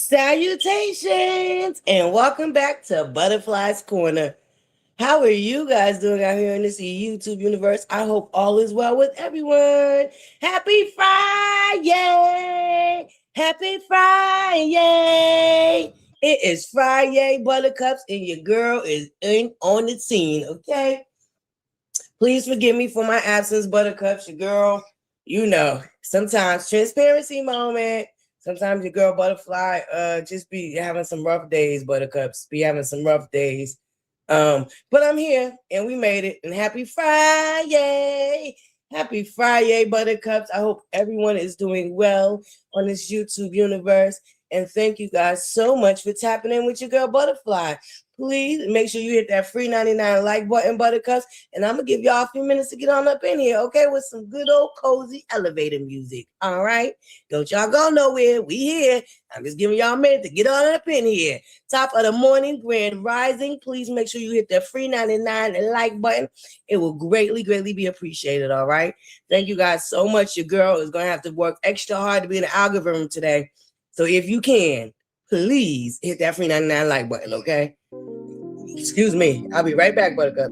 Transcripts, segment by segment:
Salutations and welcome back to Butterfly's Corner. How are you guys doing out here in this YouTube universe? I hope all is well with everyone. Happy Friday! Happy Friday! It is FriYay, Buttercups, and your girl is on the scene, okay? Please forgive me for my absence, Buttercups. Your girl, sometimes transparency moment. Sometimes your girl ButterFlii just be having some rough days, Buttercups. Be having some rough days. But I'm here and we made it. And happy Friday. Happy Friday, Buttercups. I hope everyone is doing well on this YouTube universe. And thank you guys so much for tapping in with your girl ButterFlii. Please make sure you hit that free 99 like button, Buttercups. And I'm going to give y'all a few minutes to get on up in here, okay, with some good old cozy elevator music. All right? Don't y'all go nowhere. We here. I'm just giving y'all a minute to get on up in here. Top of the morning, grand rising. Please make sure you hit that free 99 like button. It will greatly, greatly be appreciated, all right? Thank you guys so much. Your girl is going to have to work extra hard to be in the algorithm today. So if you can, please hit that free 99 like button, okay? Excuse me. I'll be right back, Buttercup.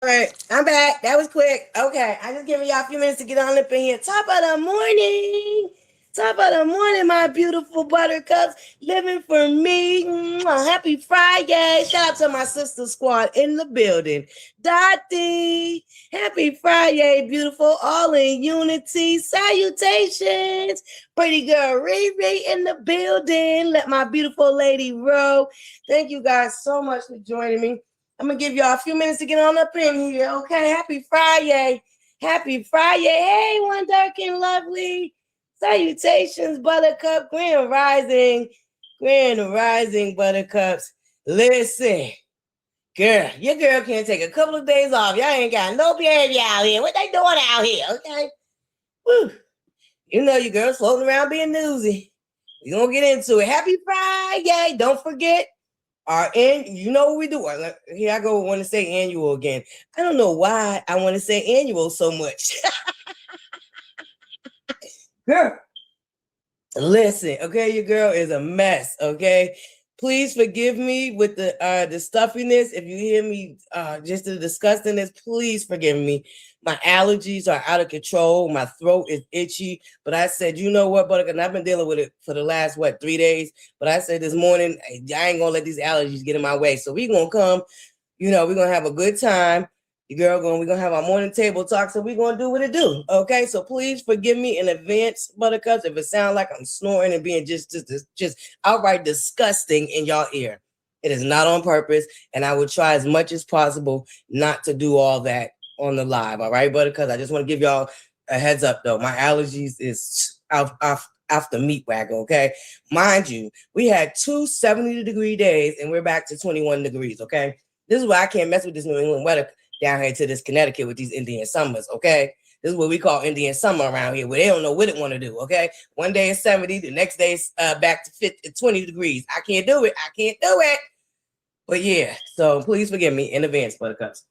All right, I'm back. That was quick. Okay, I just giving y'all a few minutes to get on up in here. Top of the morning. Top of the morning, my beautiful Buttercups. Living for me. Happy Friday. Shout out to my sister squad in the building. Dottie. Happy Friday, beautiful. All in unity. Salutations. Pretty girl Riri in the building. Let my beautiful lady roll. Thank you guys so much for joining me. I'm going to give y'all a few minutes to get on up in here, okay? Happy Friday. Happy Friday. Hey, one dark and lovely. Salutations, Buttercup. Grand rising, Buttercups. Listen, girl, your girl can't take a couple of days off. Y'all ain't got no behavior out here. What they doing out here, okay? Woo. You know your girl's floating around being newsy. We're going to get into it. Happy Friday. Don't forget, you know what we do? Here I go, want to say annual again. I don't know why I want to say annual so much. Girl, listen, okay, your girl is a mess, okay? Please forgive me with the stuffiness. If you hear me just the disgustingness, please forgive me. My allergies are out of control. My throat is itchy. But I said, you know what, Buttercup? And I've been dealing with it for the last, 3 days. But I said this morning, I ain't going to let these allergies get in my way. So we're going to come, we're going to have a good time. Your girl we're going to have our morning table talk. So we're going to do what it do. Okay. So please forgive me in advance, Buttercups, if it sounds like I'm snoring and being just outright disgusting in y'all ear. It is not on purpose. And I will try as much as possible not to do all that on the live. All right, Buttercups. I just want to give y'all a heads up though. My allergies is off the meat wagon. Okay. Mind you, we had 2 70-degree days and we're back to 21 degrees. Okay. This is why I can't mess with this New England weather down here to this Connecticut with these Indian summers, okay? This is what we call Indian summer around here, where they don't know what it want to do, okay? One day it's 70, the next day it's back to 20 degrees. I can't do it. But yeah, so please forgive me in advance, Buttercups.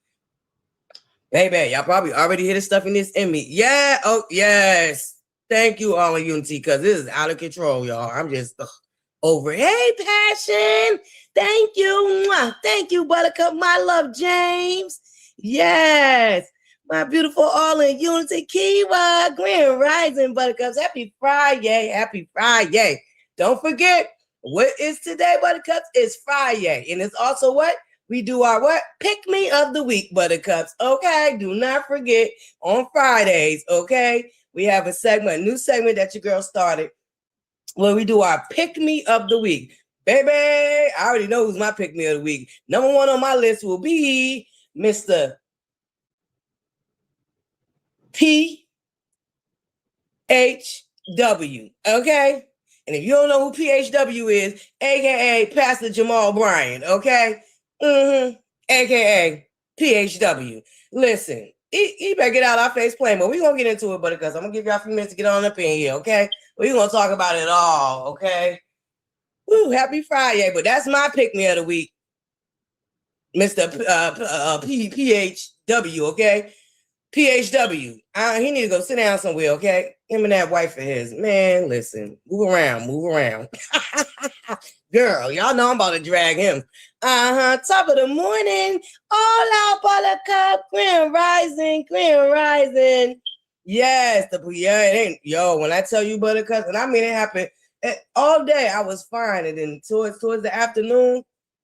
Baby, y'all probably already hear the stuff in this in me. Yeah, oh, yes. Thank you, all in unity, because this is out of control, y'all. I'm just over. Hey, Passion. Thank you. Thank you, Buttercup. My love, James. Yes. My beautiful all in unity Kiwa. Grand rising, Buttercups. Happy Friday. Happy Friday. Don't forget, what is today, Buttercups? It's Friday. And it's also what? We do our what? Pick me of the week, Buttercups. Okay. Do not forget on Fridays. Okay. We have a new segment that your girl started where we do our pick me of the week. Baby, I already know who's my pick me of the week. Number 1 on my list will be Mr. PHW. Okay? And if you don't know who PHW is, aka Pastor Jamal Bryan, okay? AKA PHW. Listen, he better get out our face playing, but we're going to get into it, Buttercups. I'm going to give y'all a few minutes to get on up in here, okay? We're going to talk about it all, okay? Woo, happy FriYay. But that's my pick-me of the week, Mr. PHW, okay? PHW. He need to go sit down somewhere, okay? Him and that wife of his. Man, listen. Move around. Girl, y'all know I'm about to drag him. Top of the morning. All out buttercup. Grand rising. Yes, it ain't. Yo, when I tell you buttercup, and I mean it happened all day, I was fine. And then towards the afternoon,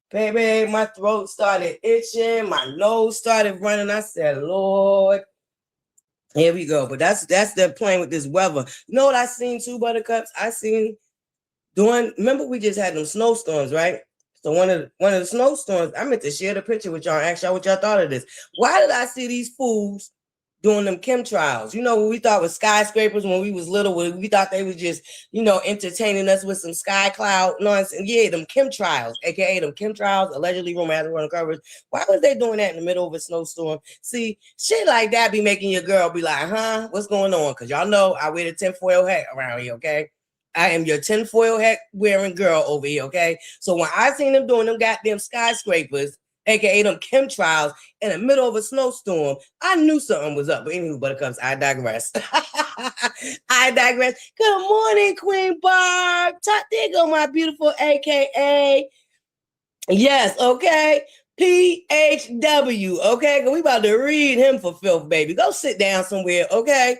baby, my throat started itching. My nose started running. I said, Lord, here we go. But that's the playing with this weather. You know what I seen too, buttercups? I seen remember we just had them snowstorms, right? So one of the snowstorms, I meant to share the picture with y'all and ask y'all what y'all thought of this. Why did I see these fools doing them chemtrails? You know, what we thought was skyscrapers when we was little, we thought they was just, entertaining us with some sky cloud nonsense. Yeah, them chemtrails, aka them chemtrails, allegedly rumor has it uncovers. Why was they doing that in the middle of a snowstorm? See, shit like that be making your girl be like, what's going on? Because y'all know I wear the tinfoil hat around here, okay? I am your tinfoil hat wearing girl over here, okay? So when I seen them doing them goddamn skyscrapers, aka them chemtrails, in the middle of a snowstorm, I knew something was up. But anywho, buttercups, I digress. I digress. Good morning, Queen Barb. There go my beautiful AKA. Yes, okay. PHW, okay? We about to read him for filth, baby. Go sit down somewhere, okay?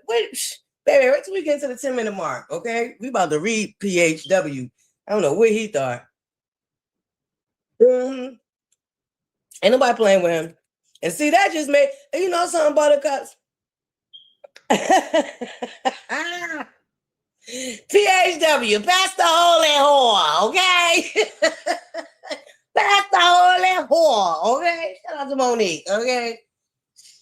Wait. Baby, wait till we get to the 10-minute mark, okay? We about to read PHW. I don't know what he thought. Ain't nobody playing with him. And see, that just made, something, buttercups? PHW, pass the holy whore, okay? Pass the holy whore, okay? Shout out to Monique, okay?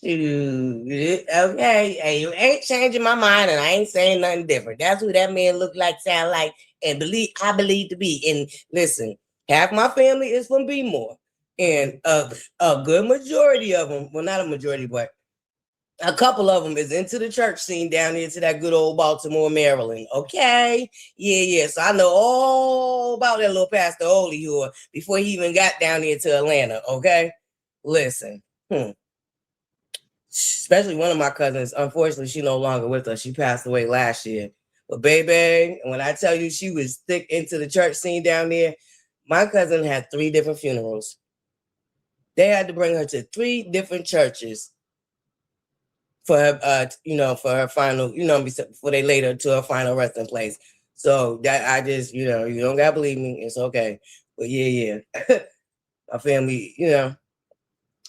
Okay, hey, you ain't changing my mind, and I ain't saying nothing different. That's who that man look like, sound like, and I believe to be. And listen, half my family is from B-More, and a good majority of them, well, not a majority, but a couple of them is into the church scene down here to that good old Baltimore, Maryland. Okay, yeah. So I know all about that little Pastor Holyhood before he even got down here to Atlanta. Okay, listen. Especially one of my cousins, unfortunately, she no longer with us. She passed away last year. But baby, when I tell you she was thick into the church scene down there, my cousin had 3 different funerals. They had to bring her to 3 different churches for her, for her final, before they laid her to her final resting place. So that I just, you don't gotta believe me. It's okay. But yeah. My family,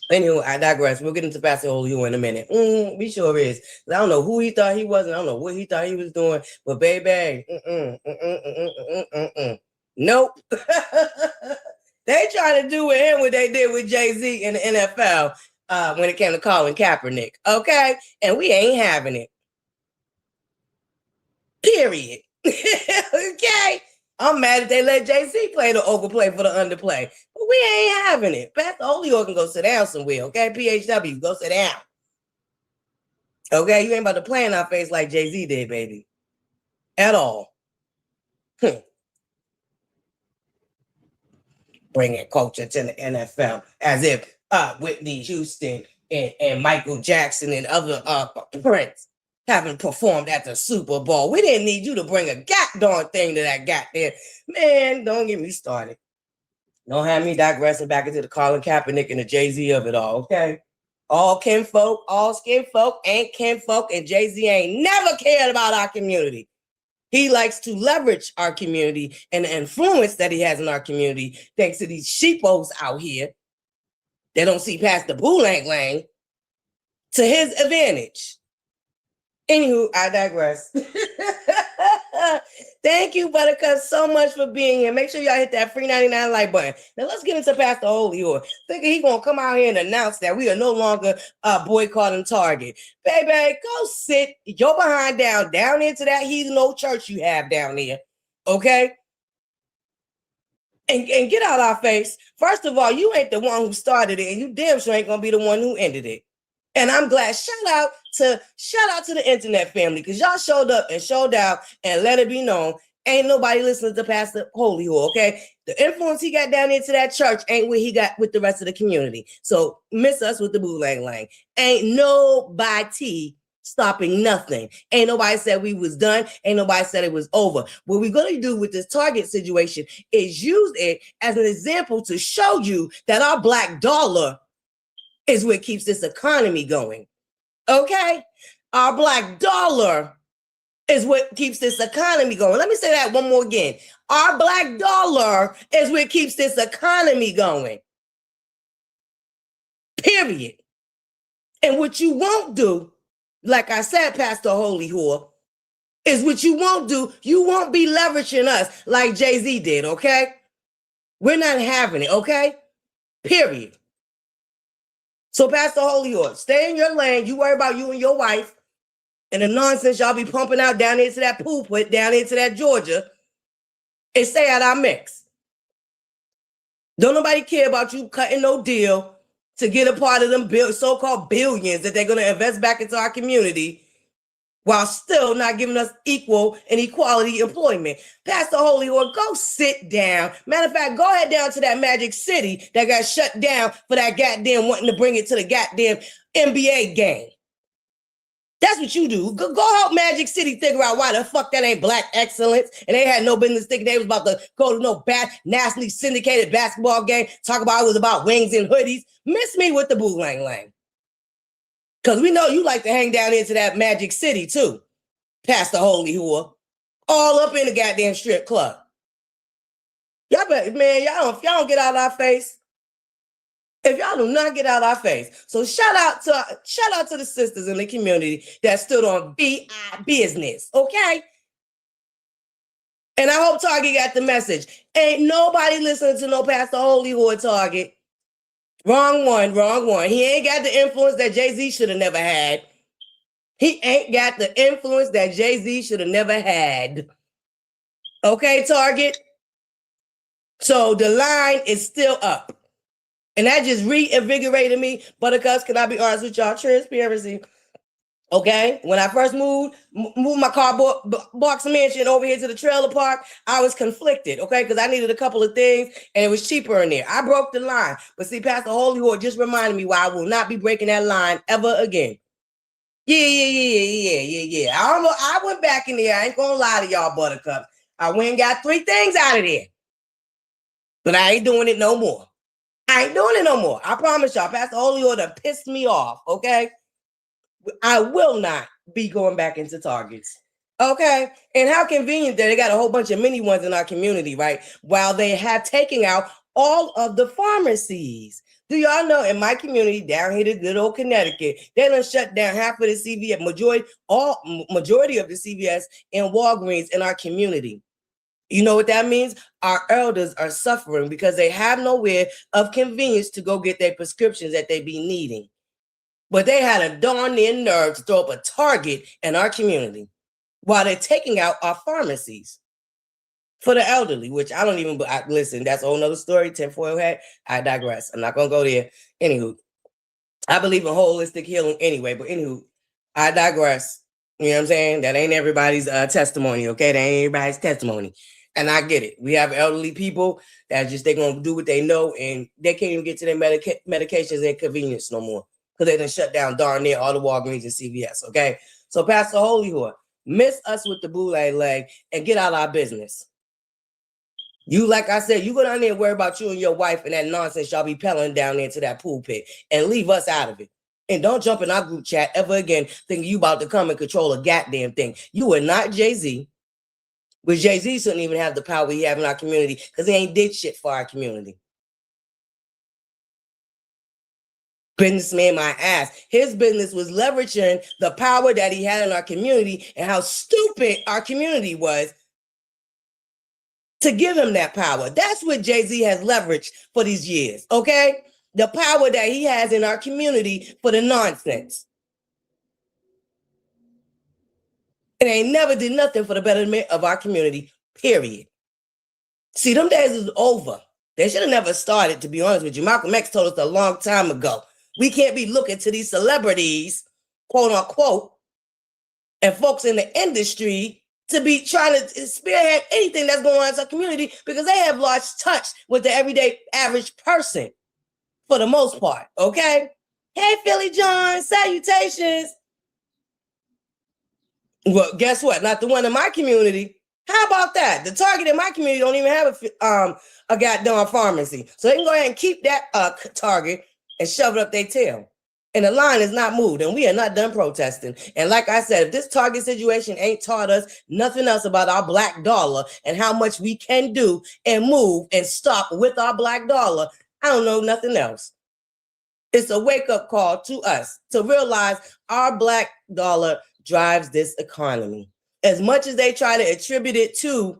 Anyway, I digress. We'll get into Pastor Holyhood in a minute. We sure is. I don't know who he thought he was, and I don't know what he thought he was doing. But baby, nope. They trying to do with him what they did with Jay-Z in the NFL when it came to Colin Kaepernick. Okay, and we ain't having it. Period. Okay. I'm mad that they let Jay-Z play the overplay for the underplay. But we ain't having it. Pastor Holyhood can go sit down somewhere, okay? PHW, go sit down. Okay? You ain't about to play in our face like Jay-Z did, baby. At all. Bringing culture to the NFL as if Whitney Houston and Michael Jackson and other Prince haven't performed at the Super Bowl. We didn't need you to bring a goddamn thing to that goddamn. Man, don't get me started. Don't have me digressing back into the Colin Kaepernick and the Jay-Z of it all, okay? All kinfolk, all skin folk ain't kinfolk, and Jay-Z ain't never cared about our community. He likes to leverage our community and the influence that he has in our community thanks to these sheepos out here that don't see past the boo-lang-lang to his advantage. Anywho, I digress. Thank you, Buttercup, so much for being here. Make sure y'all hit that free 99 like button. Now let's get into Pastor Holyhood. Thinking he's gonna come out here and announce that we are no longer boycotting Target. Baby, go sit your behind down into that heathen old church you have down there. Okay? And get out our face. First of all, you ain't the one who started it, and you damn sure ain't gonna be the one who ended it. And I'm glad. Shout out to the internet family, because y'all showed up and showed out and let it be known ain't nobody listening to Pastor Holy Whore, okay? The influence he got down into that church ain't what he got with the rest of the community. So miss us with the boo lang lang. Ain't nobody stopping nothing. Ain't nobody said we was done. Ain't nobody said it was over. What we're going to do with this Target situation is use it as an example to show you that our black dollar is what keeps this economy going. Okay? Our black dollar is what keeps this economy going. Let me say that one more again. Our black dollar is what keeps this economy going. Period. And what you won't do, like I said, Pastor Holy Whore, is what you won't do. You won't be leveraging us like Jay-Z did, okay? We're not having it, okay? Period. So, Pastor Holy Whore, stay in your lane. You worry about you and your wife and the nonsense y'all be pumping out down into that pulpit, down into that Georgia, and stay out our mix. Don't nobody care about you cutting no deal to get a part of them so-called billions that they're going to invest back into our community while still not giving us equal and equality employment. Pastor Holy Whore, go sit down. Matter of fact, go ahead down to that Magic City that got shut down for that goddamn wanting to bring it to the goddamn NBA game. That's what you do. Go help Magic City figure out why the fuck that ain't black excellence. And they had no business thinking they was about to go to no nationally syndicated basketball game. Talk about it was about wings and hoodies. Miss me with the boo lang lang. Because we know you like to hang down into that Magic City too, Pastor Holy Whore. All up in the goddamn strip club. Y'all better, man, if y'all don't get out of our face. If y'all do not get out of our face. So shout out to the sisters in the community that stood on BI business, okay? And I hope Target got the message. Ain't nobody listening to no Pastor Holy Whore, Target. Wrong one. He ain't got the influence that Jay-Z should have never had. He ain't got the influence that Jay-Z should have never had. Okay, Target? So the line is still up. And that just reinvigorated me. ButterCups, can I be honest with y'all? Transparency. Okay? When I first moved my cardboard box mansion over here to the trailer park, I was conflicted, okay? Because I needed a couple of things, and it was cheaper in there. I broke the line. But see, Pastor Holy Whore just reminded me why I will not be breaking that line ever again. Yeah. I went back in there. I ain't gonna lie to y'all, ButterCups. I went and got 3 things out of there. But I ain't doing it no more. I ain't doing it no more. I promise y'all, Pastor Holy Whore done pissed me off, okay? I will not be going back into Targets, okay? And how convenient that they got a whole bunch of mini ones in our community, right? While they have taken out all of the pharmacies. Do y'all know in my community down here in good old Connecticut, they done shut down half of the CVS, majority of the CVS and Walgreens in our community. You know what that means? Our elders are suffering because they have nowhere of convenience to go get their prescriptions that they be needing. But they had a darn near nerve to throw up a Target in our community while they're taking out our pharmacies for the elderly, which I don't even, listen, that's a whole nother story, tinfoil hat. I digress. I'm not going to go there. Anywho, I believe in holistic healing anyway, but anywho, I digress. You know what I'm saying? That ain't everybody's testimony, okay? That ain't everybody's testimony. And I get it. We have elderly people that just, they're going to do what they know, and they can't even get to their medications and convenience no more because they done shut down darn near all the Walgreens and CVS, okay? So Pastor Holy Whore, miss us with the boo lang lang and get out of our business. You, like I said, you go down there and worry about you and your wife and that nonsense y'all be peddling down there into that pool pit and leave us out of it. And don't jump in our group chat ever again thinking you about to come and control a goddamn thing. You are not Jay-Z. But Jay-Z shouldn't even have the power he have in our community because he ain't did shit for our community. Businessman, my ass. His business was leveraging the power that he had in our community and how stupid our community was to give him that power. That's what Jay-Z has leveraged for these years, okay? The power that he has in our community for the nonsense. And they never did nothing for the betterment of our community, period. See, them days is over. They should have never started, to be honest with you. Malcolm X told us a long time ago. We can't be looking to these celebrities, quote unquote, and folks in the industry to be trying to spearhead anything that's going on in our community because they have lost touch with the everyday average person for the most part, okay? Hey, Philly John, salutations. Well, guess what? Not the one in my community. How about that? The Target in my community don't even have a goddamn pharmacy. So they can go ahead and keep that Target and shove it up their tail. And the line is not moved, and we are not done protesting. And like I said, if this Target situation ain't taught us nothing else about our black dollar and how much we can do and move and stop with our black dollar, I don't know nothing else. It's a wake-up call to us to realize our black dollar drives this economy. As much as they try to attribute it to,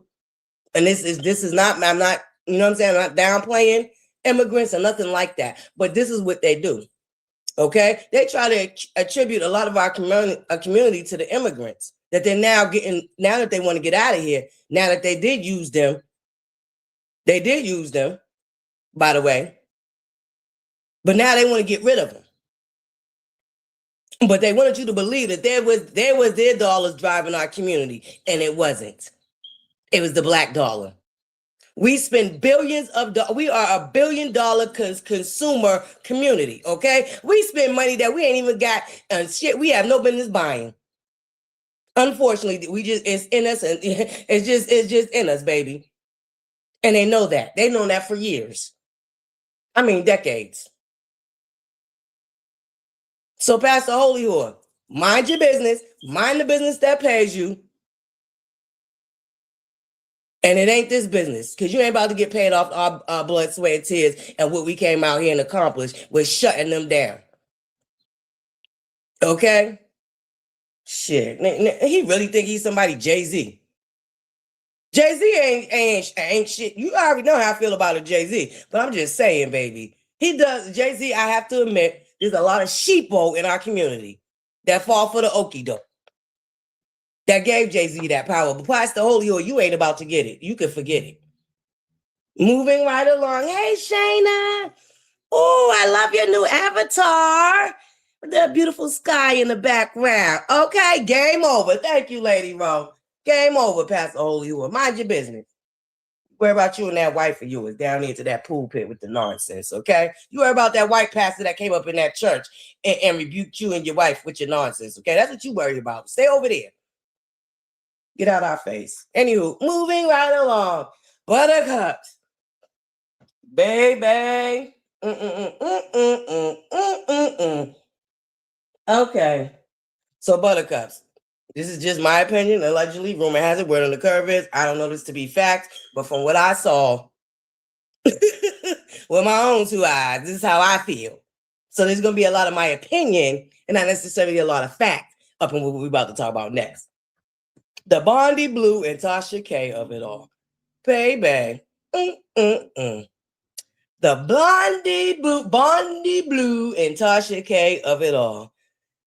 and this is not, I'm not, you know what I'm saying, I'm not downplaying immigrants or nothing like that, but this is what they do. Okay, they try to attribute a lot of our community to the immigrants that they're now getting, now that they want to get out of here, now that they did use them, by the way, but now they want to get rid of them. But they wanted you to believe that there was their dollars driving our community, and it wasn't. It was the black dollar. We spend billions of dollars. We are a $1 billion consumer community, okay? We spend money that we ain't even got shit we have no business buying. Unfortunately, it's in us, and it's just in us, baby. And they know that. They've known that for years. I mean, decades. So, Pastor Holy Whore, mind your business, mind the business that pays you. And it ain't this business, because you ain't about to get paid off our blood, sweat, and tears, and what we came out here and accomplished was shutting them down. Okay? Shit. He really think he's somebody Jay-Z. Jay-Z ain't shit. You already know how I feel about a Jay-Z, but I'm just saying, baby. He does, Jay-Z, I have to admit, there's a lot of sheeple in our community that fall for the okie doke. That gave Jay-Z that power. But Pastor Holy, or you ain't about to get it. You can forget it. Moving right along. Hey, Shayna. Oh, I love your new avatar. With that beautiful sky in the background. Okay, game over. Thank you, Lady Ro. Game over, Pastor Holy. Mind your business. Worry about you and that wife of yours down into that pool pit with the nonsense, okay? You worry about that white pastor that came up in that church and rebuked you and your wife with your nonsense, okay? That's what you worry about. Stay over there. Get out our face. Anywho, moving right along. ButterCups. Baby. Okay. So ButterCups. This is just my opinion. Allegedly, rumor has it, word on the curve is, I don't know this to be fact, but from what I saw with my own two eyes, this is how I feel. So there's going to be a lot of my opinion and not necessarily a lot of fact up in what we're about to talk about next. The Bondi Blue and Tasha K of it all. Baby. The Bondi Blue and Tasha K of it all.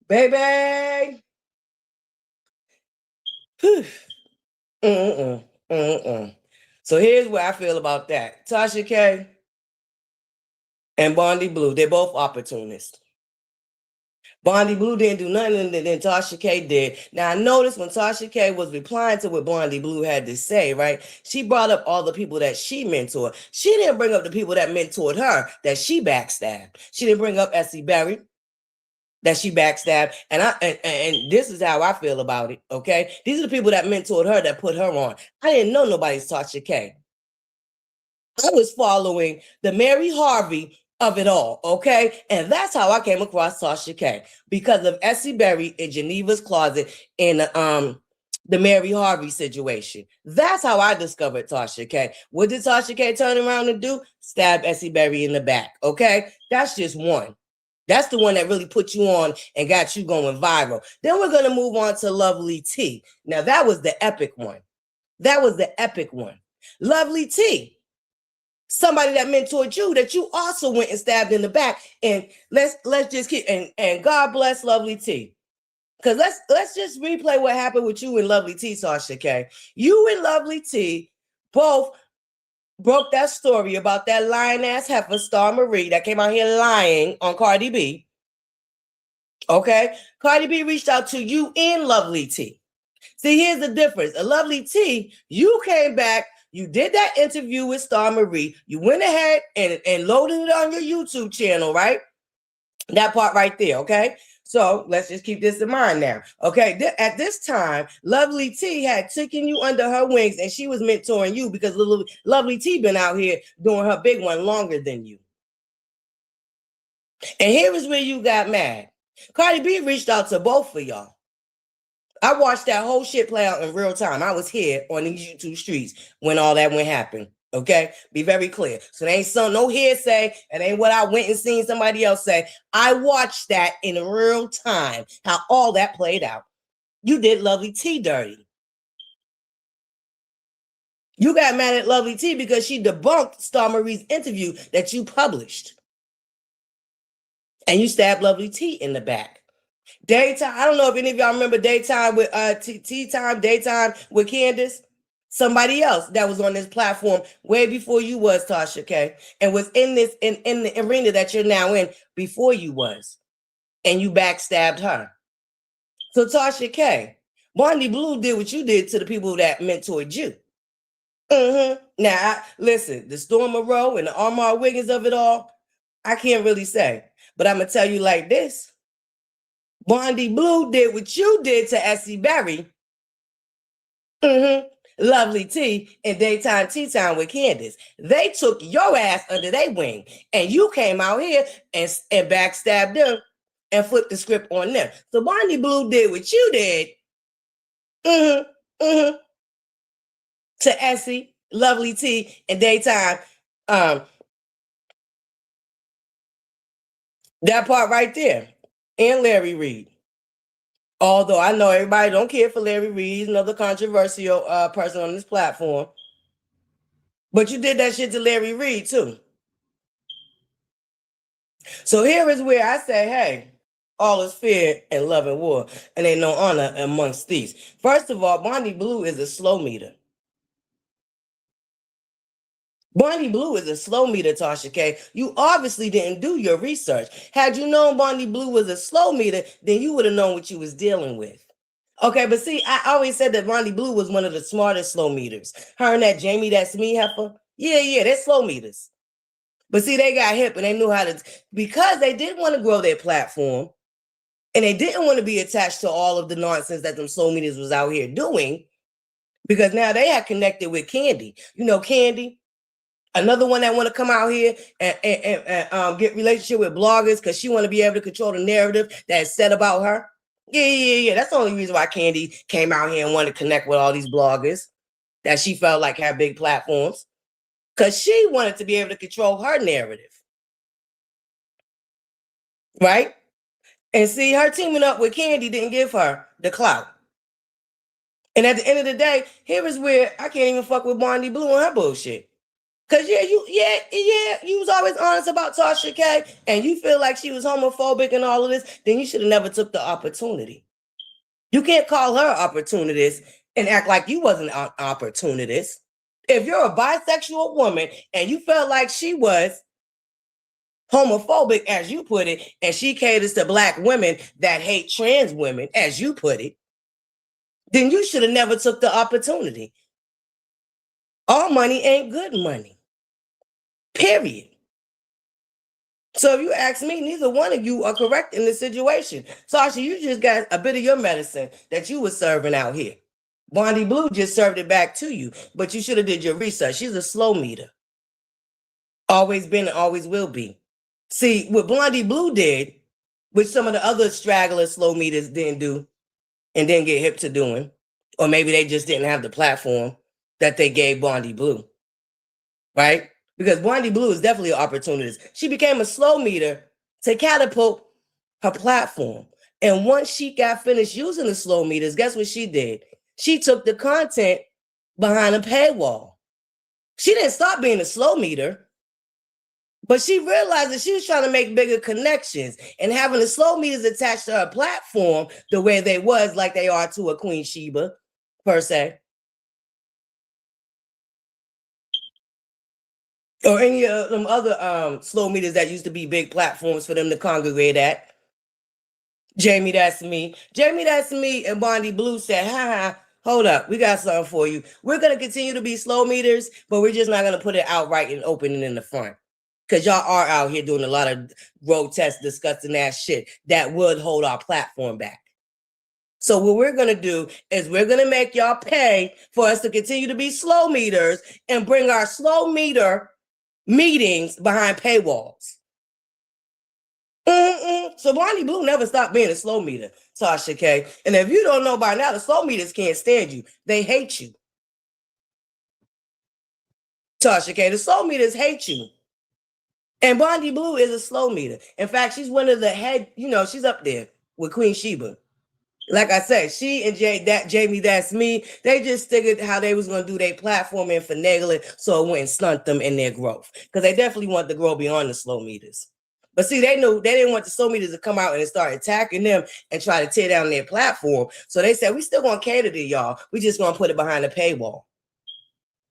Baby. So here's what I feel about that. Tasha K and Bondi Blue, they're both opportunists. Bondi Blue didn't do nothing than Tasha K did. Now, I noticed when Tasha K was replying to what Bondi Blue had to say, right? She brought up all the people that she mentored. She didn't bring up the people that mentored her, that she backstabbed. She didn't bring up Essie Berry, that she backstabbed. And this is how I feel about it, okay? These are the people that mentored her, that put her on. I didn't know nobody's Tasha K. I was following the Mary Harvey of it all, okay? And that's how I came across Tasha K, because of Essie Berry in Geneva's Closet in the Mary Harvey situation. That's how I discovered Tasha K. What did Tasha K turn around and do? Stab Essie Berry in the back, okay? That's just one. That's the one that really put you on and got you going viral. Then we're going to move on to Lovely T. Now, that was the epic one. That was the epic one. Lovely T. Somebody that mentored you, that you also went and stabbed in the back. And let's just keep, and God bless Lovely T. Because let's just replay what happened with you and Lovely T, Tasha K. You and Lovely T both broke that story about that lying ass heifer, Star Marie, that came out here lying on Cardi B. Okay? Cardi B reached out to you and Lovely T. See, here's the difference. A Lovely T, you came back, you did that interview with Star Marie, you went ahead and loaded it on your YouTube channel, right? That part right there, okay? So let's just keep this in mind now. Okay, at this time, Lovely T had taken you under her wings and she was mentoring you because Lovely T been out here doing her big one longer than you. And here is where you got mad. Cardi B reached out to both of y'all. I watched that whole shit play out in real time. I was here on these YouTube streets when all that went happen. Okay, be very clear. So there ain't no hearsay. It ain't what I went and seen somebody else say. I watched that in real time, how all that played out. You did Lovely T dirty. You got mad at Lovely T because she debunked Star Marie's interview that you published. And you stabbed Lovely T in the back. Daytime, I don't know if any of y'all remember Daytime with Daytime with Candace. Somebody else that was on this platform way before you was, Tasha K, and was in this in the arena that you're now in before you was, and you backstabbed her. So Tasha K, Bondi Blue did what you did to the people that mentored you. Now, listen, the Storm Moreau and the Armar Wiggins of it all, I can't really say, but I'm gonna tell you like this: Bondi Blue did what you did to Essie Berry. Lovely T and Daytime Tea Time with Candace. They took your ass under their wing, and you came out here and backstabbed them and flipped the script on them. So Bondi Blue did what you did to Essie, Lovely T, and Daytime. That part right there, and Larry Reid. Although I know everybody don't care for Larry Reid, he's another controversial person on this platform. But you did that shit to Larry Reid too. So here is where I say, hey, all is fear and love and war, and ain't no honor amongst thieves. First of all, Bondi Blue is a slow meter. Bondi Blue is a slow meter, Tasha K. You obviously didn't do your research. Had you known Bondi Blue was a slow meter, then you would have known what you was dealing with. Okay, but see, I always said that Bondi Blue was one of the smartest slow meters. Her and that Jamie, that Smee heifer. Yeah, they're slow meters. But see, they got hip and they knew how to, because they didn't want to grow their platform and they didn't want to be attached to all of the nonsense that them slow meters was out here doing, because now they had connected with Candy. You know, Candy, another one that want to come out here and get relationship with bloggers because she want to be able to control the narrative that's said about her. Yeah. That's the only reason why Candy came out here and wanted to connect with all these bloggers that she felt like had big platforms, because she wanted to be able to control her narrative. Right? And see, her teaming up with Candy didn't give her the clout. And at the end of the day, here is where I can't even fuck with Bondi Blue and her bullshit. Cause you was always honest about Tasha K, and you feel like she was homophobic and all of this, then you should have never took the opportunity. You can't call her opportunist and act like you wasn't an opportunist. If you're a bisexual woman and you felt like she was homophobic, as you put it, and she caters to Black women that hate trans women, as you put it, then you should have never took the opportunity. All money ain't good money. Period. So if you ask me, neither one of you are correct in this situation. Sasha, you just got a bit of your medicine that you were serving out here. Bondi Blue just served it back to you, but you should have did your research. She's a slow meter. Always been and always will be. See, what Bondi Blue did, which some of the other straggler slow meters didn't do and didn't get hip to doing, or maybe they just didn't have the platform that they gave Bondi Blue, right? Because Bondi Blue is definitely an opportunist. She became a slow meter to catapult her platform. And once she got finished using the slow meters, guess what she did? She took the content behind a paywall. She didn't stop being a slow meter, but she realized that she was trying to make bigger connections, and having the slow meters attached to her platform the way they was, like they are to a Queen Sheba, per se, or any of them other slow meters that used to be big platforms for them to congregate at. Jamie, that's me. Jamie, that's me. And Bondi Blue said, hold up. We got something for you. We're going to continue to be slow meters, but we're just not going to put it outright and open it in the front. Because y'all are out here doing a lot of grotesque, disgusting ass shit that would hold our platform back. So what we're going to do is we're going to make y'all pay for us to continue to be slow meters and bring our slow meter meetings behind paywalls. So Bondi Blue never stopped being a slow meter, Tasha K. And if you don't know by now, the slow meters can't stand you. They hate you. Tasha K, the slow meters hate you. And Bondi Blue is a slow meter. In fact, she's one of the head, she's up there with Queen Sheba. Like I said, she and Jamie, that's me. They just figured how they was going to do their platform and finagle it so it wouldn't stunt them in their growth. Because they definitely want to grow beyond the slow meters. But see, they knew they didn't want the slow meters to come out and start attacking them and try to tear down their platform. So they said, we still going to cater to y'all. We just going to put it behind the paywall.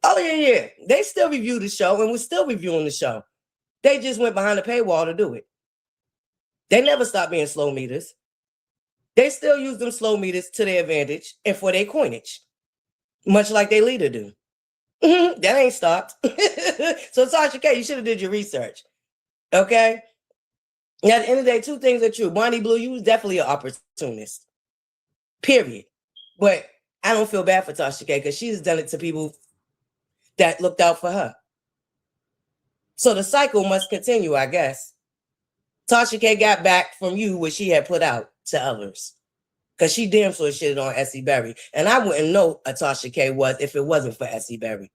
Oh, yeah. They still review the show and we're still reviewing the show. They just went behind the paywall to do it. They never stopped being slow meters. They still use them slow meters to their advantage and for their coinage, much like their leader do. That ain't stopped. So Tasha K, you should have did your research. Okay? Now, at the end of the day, two things are true. Bondi Blue, you was definitely an opportunist. Period. But I don't feel bad for Tasha K because she's done it to people that looked out for her. So the cycle must continue, I guess. Tasha K got back from you what she had put out to others. Because she damn sure shitted on Essie Berry. And I wouldn't know a Tasha K was if it wasn't for Essie Berry.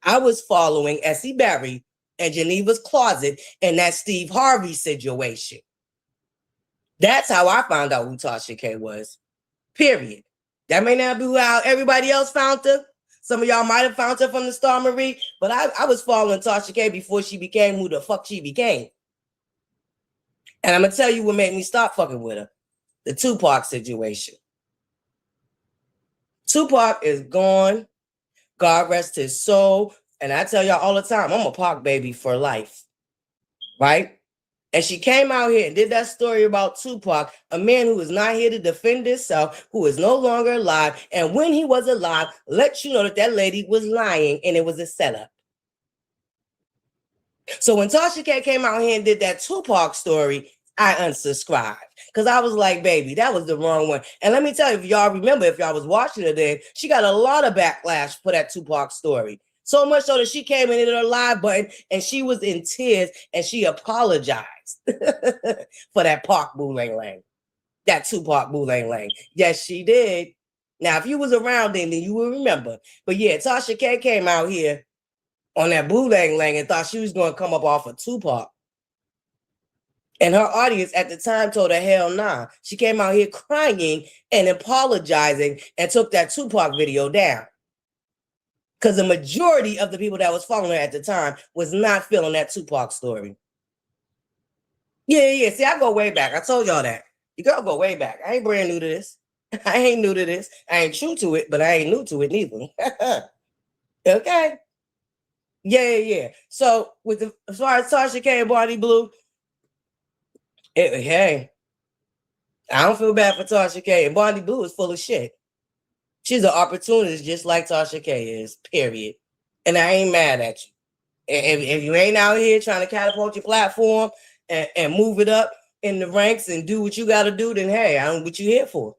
I was following Essie Berry and Geneva's Closet in that Steve Harvey situation. That's how I found out who Tasha K was. Period. That may not be how everybody else found her. Some of y'all might have found her from the Star Marie, but I was following Tasha K before she became who the fuck she became. And I'm going to tell you what made me stop fucking with her. The Tupac situation. Tupac is gone. God rest his soul. And I tell y'all all the time, I'm a Pac baby for life. Right? And she came out here and did that story about Tupac, a man who is not here to defend himself, who is no longer alive. And when he was alive, let you know that that lady was lying and it was a setup. So when Tasha K came out here and did that Tupac story, I unsubscribed because I was like, baby, that was the wrong one. And let me tell you, if y'all remember, if y'all was watching it then, she got a lot of backlash for that Tupac story. So much so that she came in her live button and she was in tears and she apologized for that Pac Boo-Lang Lang. That Tupac Boo-Lang Lang. Yes, she did. Now, if you was around then you will remember. But yeah, Tasha K came out here on that Boo-Lang Lang and thought she was going to come up off of Tupac. And her audience at the time told her, hell nah. She came out here crying and apologizing and took that Tupac video down. Because the majority of the people that was following her at the time was not feeling that Tupac story. Yeah. See, I go way back. I told y'all that. You gotta go way back. I ain't brand new to this. I ain't new to this. I ain't true to it, but I ain't new to it neither. Okay. Yeah. So as far as Tasha K and Bondi Blue, hey, I don't feel bad for Tasha K. And Bondi Blue is full of shit. She's an opportunist just like Tasha K is, period. And I ain't mad at you. If you ain't out here trying to catapult your platform and move it up in the ranks and do what you got to do, then hey, I don't know what you here for.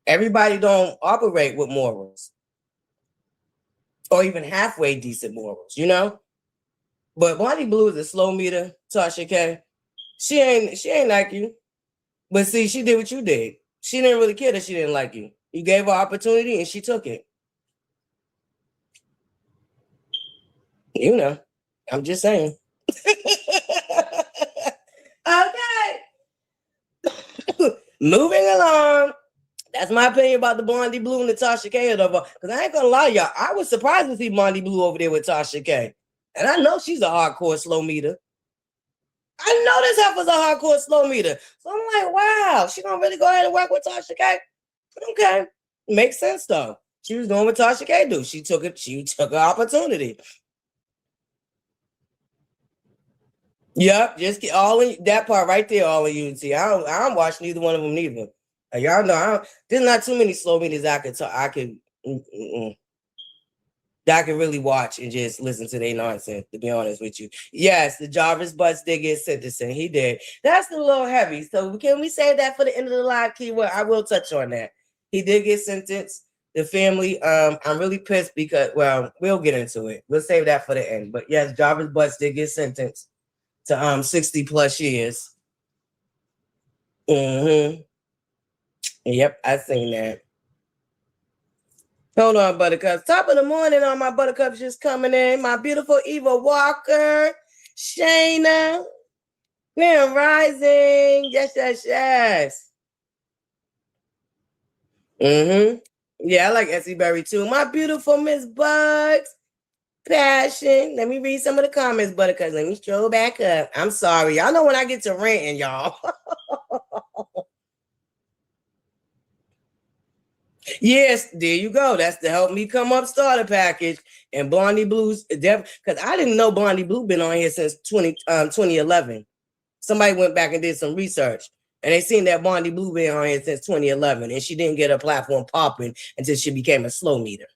Everybody don't operate with morals. Or even halfway decent morals, you know? But Bondi Blue is a slow meter, Tasha K. She ain't like you. But see, she did what you did. She didn't really care that she didn't like you. You gave her opportunity and she took it. You know, I'm just saying. Okay. Moving along. That's my opinion about the Bondi Blue and the Tasha K. Because I ain't gonna lie, y'all. I was surprised to see Bondi Blue over there with Tasha K. And I know she's a hardcore slow meter. I know this heifer's a hardcore slow meter. So I'm like, wow, she gonna really go ahead and work with Tasha K? Okay. Makes sense though. She was doing what Tasha K do. She took her opportunity. Yep, just get all in that part right there, all in unity. I don't watch neither one of them neither. Y'all know there's not too many slow meetings I could talk. That I can really watch and just listen to their nonsense, to be honest with you. Yes, the Jarvis Butts did get sentenced. He did. That's a little heavy. So can we say that for the end of the live keyword? I will touch on that. He did get sentenced. The family, I'm really pissed because, well, we'll get into it. We'll save that for the end. But yes, Jarvis Butts did get sentenced to 60 plus years. Mm-hmm. Yep, I seen that. Hold on, Buttercups. Top of the morning on my Buttercups just coming in. My beautiful Eva Walker, Shayna, Grand Rising. Yes, yes, yes. Mm-hmm. Yeah, I like Essie Berry too. My beautiful Miss Bugs, Passion. Let me read some of the comments, Buttercups. Let me stroll back up. I'm sorry. Y'all know when I get to ranting, y'all. Yes, there you go. That's the Help Me Come Up starter package. And Blondie Blue's because I didn't know Blondie Blue been on here since 2011. Somebody went back and did some research and they seen that Blondie Blue been on here since 2011 and she didn't get her platform popping until she became a slow meter.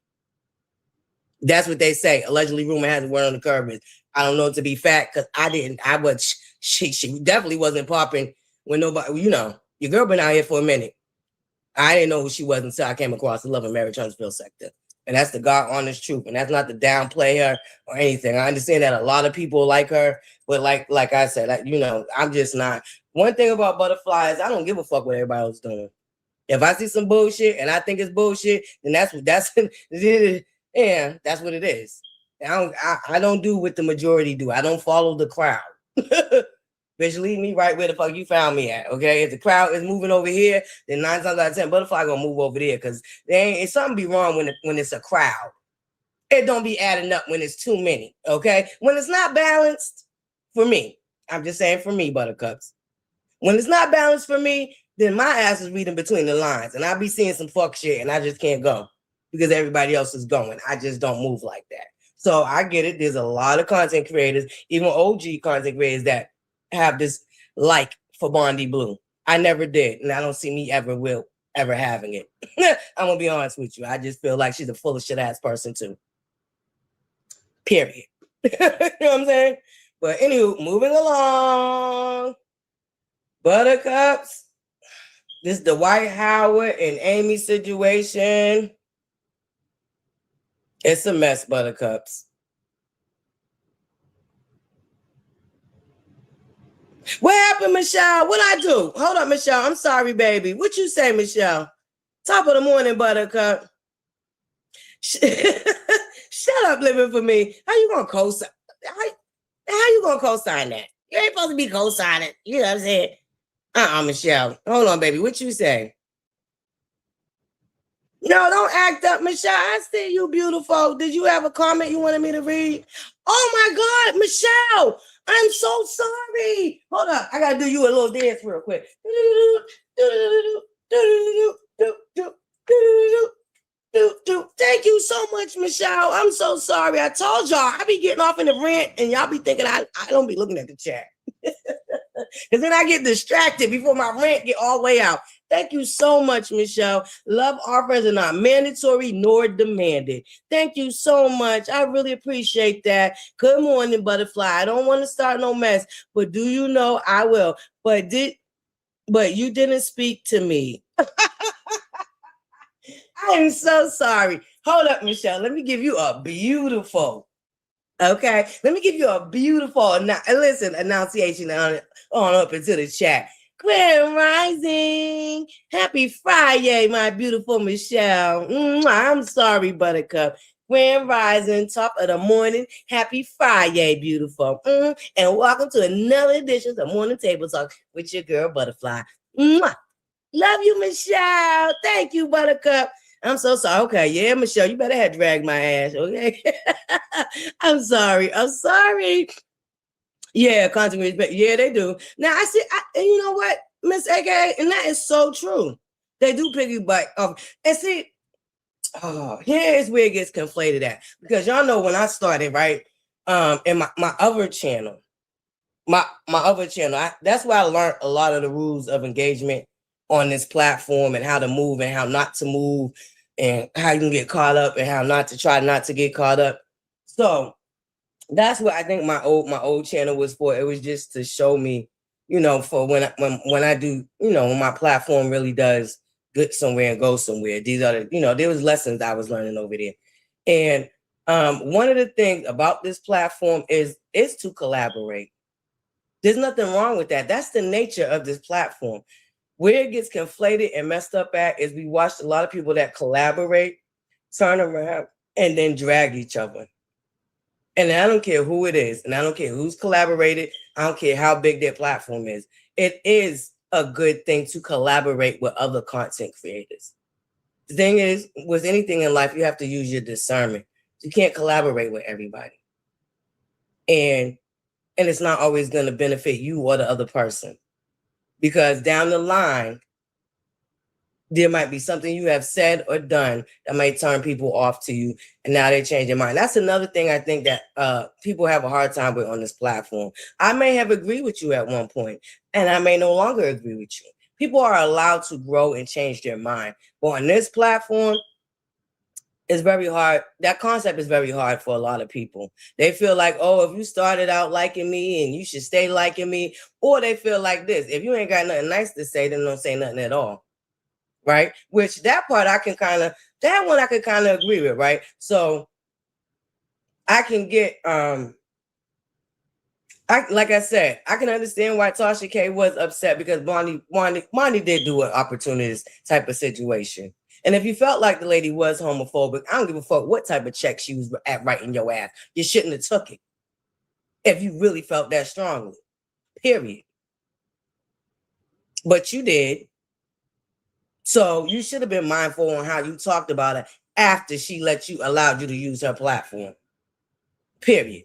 That's what they say. Allegedly, rumor has it word on the curb is. I don't know it to be fact because she definitely wasn't popping when nobody, your girl been out here for a minute. I didn't know who she was until I came across the Love and Marriage Huntsville sector. And that's the God honest truth. And that's not to downplay her or anything. I understand that a lot of people like her, but like I said, I'm just not. One thing about ButterFlii is I don't give a fuck what everybody else is doing. If I see some bullshit and I think it's bullshit, then that's yeah, that's what it is. I don't do what the majority do. I don't follow the crowd. Bitch, leave me right where the fuck you found me at, okay? If the crowd is moving over here, then 9 times out of 10, ButterFlii gonna move over there because it's something be wrong when it's a crowd. It don't be adding up when it's too many, okay? When it's not balanced, for me, I'm just saying for me, Buttercups. When it's not balanced for me, then my ass is reading between the lines and I'll be seeing some fuck shit and I just can't go because everybody else is going. I just don't move like that. So I get it. There's a lot of content creators, even OG content creators that have this like for Blondie Blue. I never did, and I don't see me ever having it. I'm gonna be honest with you. I just feel like she's a full of shit ass person too. Period. You know what I'm saying? But anywho, moving along. Buttercups. This is the Dwight Howard and Amy situation. It's a mess, Buttercups. What happened, Michelle? What I do? Hold up, Michelle. I'm sorry, baby. What you say, Michelle? Top of the morning, Buttercup. Shut up, living for me. How you gonna co-sign? How you gonna co-sign that? You ain't supposed to be co-signing. You know what I'm saying? Michelle. Hold on, baby. What you say? No, don't act up, Michelle. I see you beautiful. Did you have a comment you wanted me to read? Oh my God, Michelle. I'm so sorry. Hold up. I gotta do you a little dance real quick. Thank you so much, Michelle. I'm so sorry. I told y'all I be getting off in the rant and y'all be thinking I don't be looking at the chat. Because then I get distracted before my rant get all the way out. Thank you so much, Michelle. Love offers are not mandatory nor demanded. Thank you so much. I really appreciate that. Good morning, ButterFlii. I don't want to start no mess, but do you know I will? But you didn't speak to me. I am so sorry. Hold up, Michelle. Let me give you a beautiful. Okay, let me give you a beautiful annunciation on up into the chat. Grand Rising, happy FriYay, my beautiful Michelle. I'm sorry, Buttercup. Grand Rising, top of the morning, happy FriYay, beautiful. And welcome to another edition of Morning Table Talk with your girl ButterFlii. Love you, Michelle. Thank you, Buttercup. I'm so sorry. Okay, yeah, Michelle, you better have dragged my ass. Okay, I'm sorry. Yeah, content respect. Yeah, they do. Now I see. And you know what, Miss AKA, and that is so true. They do piggyback off. And see, here's where it gets conflated at because y'all know when I started right, in my other channel, my other channel. That's where I learned a lot of the rules of engagement on this platform and how to move and how not to move and how you can get caught up and how not to try not to get caught up. So that's what I think my old channel was for. It was just to show me, for when I do, when my platform really does get somewhere and go somewhere. These are there was lessons I was learning over there. And one of the things about this platform is to collaborate. There's nothing wrong with that. That's the nature of this platform. Where it gets conflated and messed up at is we watched a lot of people that collaborate, turn around, and then drag each other. And I don't care who it is, and I don't care who's collaborated. I don't care how big their platform is. It is a good thing to collaborate with other content creators. The thing is, with anything in life, you have to use your discernment. You can't collaborate with everybody. And it's not always going to benefit you or the other person. Because down the line, there might be something you have said or done that might turn people off to you, and now they change their mind. That's another thing I think that people have a hard time with on this platform. I may have agreed with you at one point, and I may no longer agree with you. People are allowed to grow and change their mind. But on this platform, it's very hard. That concept is very hard for a lot of people. They feel like, oh, if you started out liking me and you should stay liking me, or they feel like this: if you ain't got nothing nice to say, then don't say nothing at all. Right? Which that part I could kind of agree with, right? So I can get like I said, I can understand why Tasha K was upset because Bonnie did do an opportunist type of situation. And if you felt like the lady was homophobic, I don't give a fuck what type of check she was at writing your ass. You shouldn't have took it if you really felt that strongly. Period. But you did. So you should have been mindful on how you talked about it after she allowed you to use her platform. Period.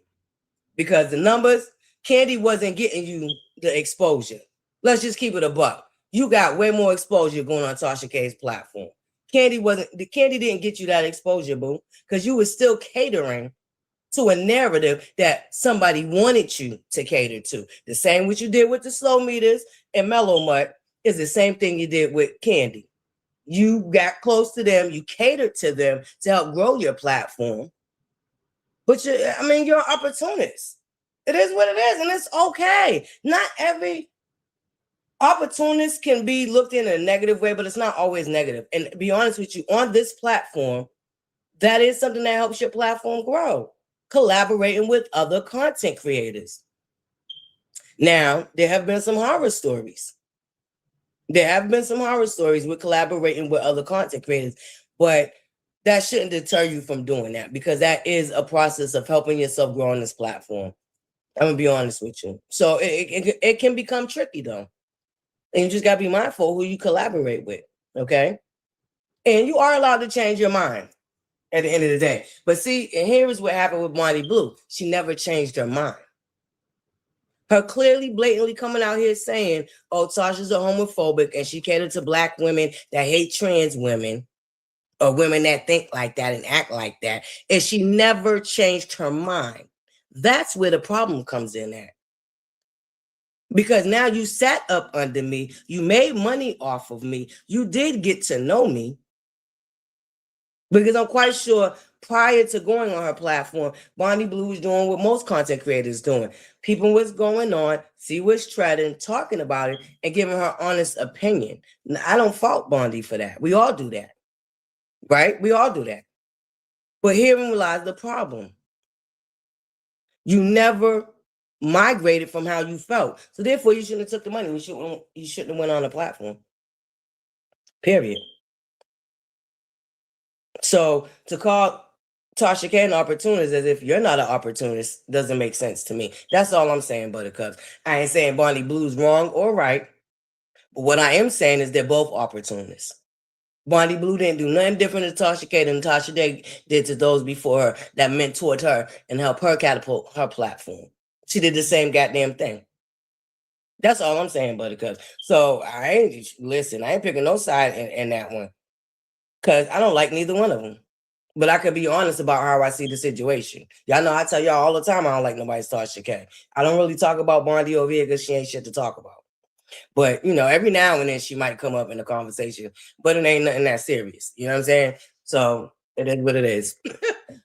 Because the numbers, Candy wasn't getting you the exposure. Let's just keep it a buck. You got way more exposure going on Tasha K's platform. Candy didn't get you that exposure, boo, because you were still catering to a narrative that somebody wanted you to cater to. The same what you did with the slow meters and Mellow Mutt is the same thing you did with Candy. You got close to them, you catered to them to help grow your platform. But you're an opportunist. It is what it is, and it's okay. Not every opportunist can be looked in a negative way, but it's not always negative. And to be honest with you, on this platform, that is something that helps your platform grow. Collaborating with other content creators. Now, there have been some horror stories. There have been some horror stories with collaborating with other content creators, but that shouldn't deter you from doing that because that is a process of helping yourself grow on this platform. I'm gonna be honest with you. So it can become tricky though. And you just gotta be mindful who you collaborate with, okay? And you are allowed to change your mind at the end of the day. But see, and here is what happened with Monty Blue. She never changed her mind. Her clearly, blatantly coming out here saying, oh, Tasha's a homophobic and she catered to Black women that hate trans women or women that think like that and act like that. And she never changed her mind. That's where the problem comes in at. Because now you sat up under me. You made money off of me. You did get to know me. Because I'm quite sure prior to going on her platform, Bonnie Blue was doing what most content creators doing. Peeping what's going on, see what's trending, talking about it, and giving her honest opinion. Now, I don't fault Bonnie for that. We all do that. Right? We all do that. But herein lies the problem. You never migrated from how you felt. So therefore, you shouldn't have took the money. You shouldn't have went on the platform. Period. So to call Tasha K an opportunist as if you're not an opportunist doesn't make sense to me. That's all I'm saying, Buttercups. I ain't saying Bonnie Blue's wrong or right. But what I am saying is they're both opportunists. Bonnie Blue didn't do nothing different to Tasha K than Tasha K did to those before her that mentored her and helped her catapult her platform. She did the same goddamn thing. That's all I'm saying, Buttercups. So I ain't picking no side in that one. Because I don't like neither one of them. But I could be honest about how I see the situation. Y'all know I tell y'all all the time I don't like nobody Tasha K. I don't really talk about Bondi over here because she ain't shit to talk about. But you know, every now and then she might come up in a conversation, but it ain't nothing that serious. You know what I'm saying? So it is what it is.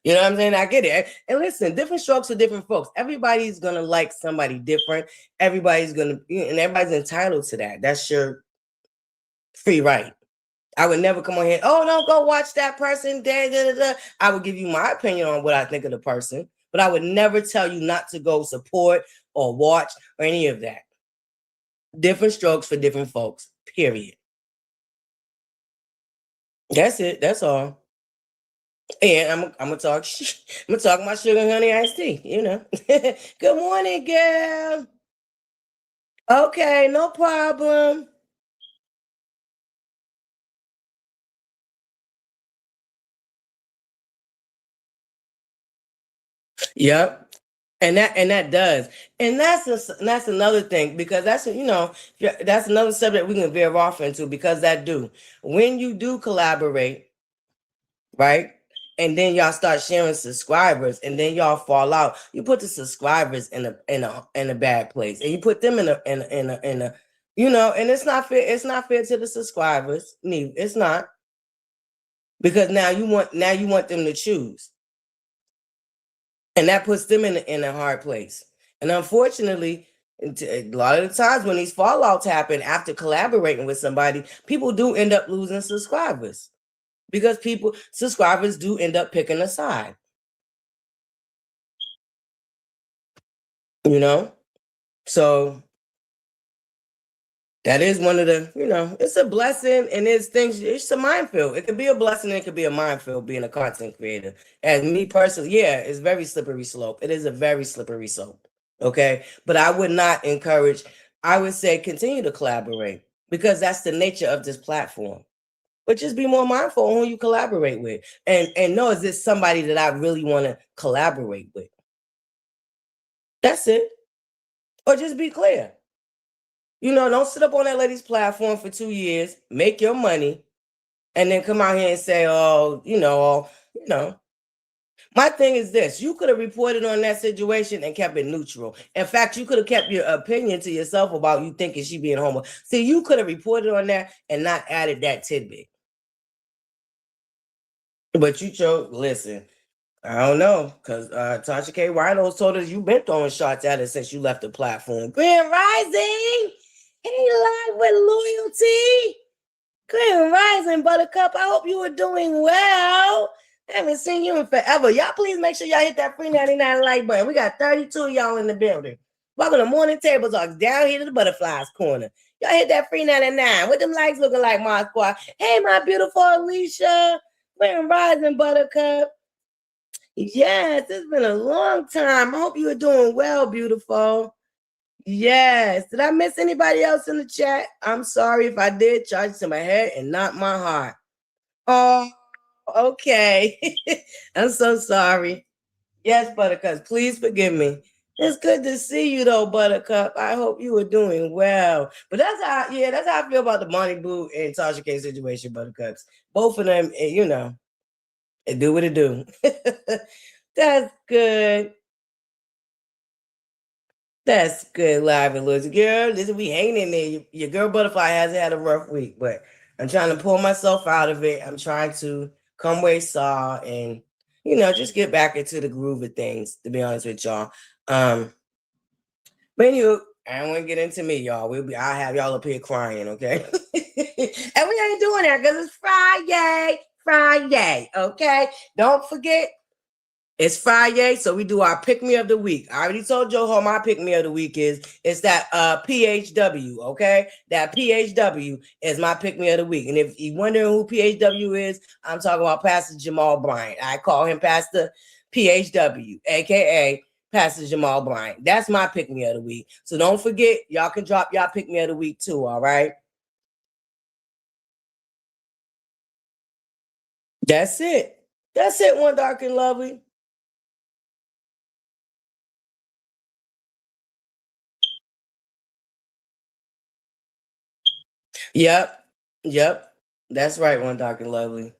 You know what I'm saying? I get it. And listen, different strokes for different folks. Everybody's gonna like somebody different. Everybody's gonna, and everybody's entitled to that. That's your free right. I would never come on here. Oh, don't go watch that person. Da, da, da, da. I would give you my opinion on what I think of the person, but I would never tell you not to go support or watch or any of that. Different strokes for different folks. Period. That's it. That's all. And I'm gonna talk. I'm gonna talk my sugar honey iced tea. You know. Good morning, girl. Okay, no problem. Yep. And that does, and that's another thing, because that's, you know, that's another subject we can veer off into, because that do, when you do collaborate, right, and then y'all start sharing subscribers, and then y'all fall out, you put the subscribers in a bad place, and you put them in a, you know, and it's not fair. It's not fair to the subscribers. Neither. It's not, because now you want them to choose, and that puts them in a hard place. And unfortunately, a lot of the times when these fallouts happen after collaborating with somebody, people do end up losing subscribers, because subscribers do end up picking a side. You know, so that is one of the, you know, it's a blessing, and it's things. It's a minefield. It could be a blessing, and it could be a minefield being a content creator. As me personally, yeah, it's very slippery slope. It is a very slippery slope. Okay, but I would not encourage. I would say continue to collaborate, because that's the nature of this platform. But just be more mindful on who you collaborate with, and know, is this somebody that I really want to collaborate with? That's it. Or just be clear. You know, don't sit up on that lady's platform for 2 years, make your money, and then come out here and say, oh, you know. My thing is this: you could have reported on that situation and kept it neutral. In fact, you could have kept your opinion to yourself about you thinking she being homo. See, you could have reported on that and not added that tidbit. But you chose, listen, I don't know, because Tasha K. Rhinos told us you've been throwing shots at her since you left the platform. Grand Rising! Hey, live with loyalty! Grand Rising, Buttercup. I hope you are doing well. I haven't seen you in forever. Y'all please make sure y'all hit that free 99 like button. We got 32 of y'all in the building. Welcome to Morning Table Talks, down here to the Butterflies Corner. Y'all hit that free 99. What them likes looking like, my squad? Hey, my beautiful Alicia. Grand Rising, Buttercup. Yes, it's been a long time. I hope you are doing well, beautiful. Yes. Did I miss anybody else in the chat? I'm sorry if I did. Charge to my head and not my heart. Oh, okay. I'm so sorry. Yes, Buttercup, please forgive me. It's good to see you, though, Buttercup. I hope you are doing well. But that's how I feel about the Monty Boo and Tasha K situation, Buttercups. Both of them, you know, it do what it do. That's good. That's good, live and Lucy. Girl, listen, we hanging in there. Your girl Butterfly has had a rough week, but I'm trying to pull myself out of it. I'm trying to come where saw and, you know, just get back into the groove of things, to be honest with y'all. But anyway, I don't want to get into me, y'all. I'll have y'all up here crying, okay? And we ain't doing that because it's FriYay. FriYay, okay? Don't forget, it's Friday, so we do our pick me of the week. I already told you how my pick me of the week is. It's that PHW, okay? That PHW is my pick me of the week. And if you're wondering who PHW is, I'm talking about Pastor Jamal Bryant. I call him Pastor PHW, aka Pastor Jamal Bryant. That's my pick me of the week. So don't forget, y'all can drop y'all pick me of the week too, all right? That's it. That's it, One Dark and Lovely. Yep. Yep. That's right, One Dark and Lovely.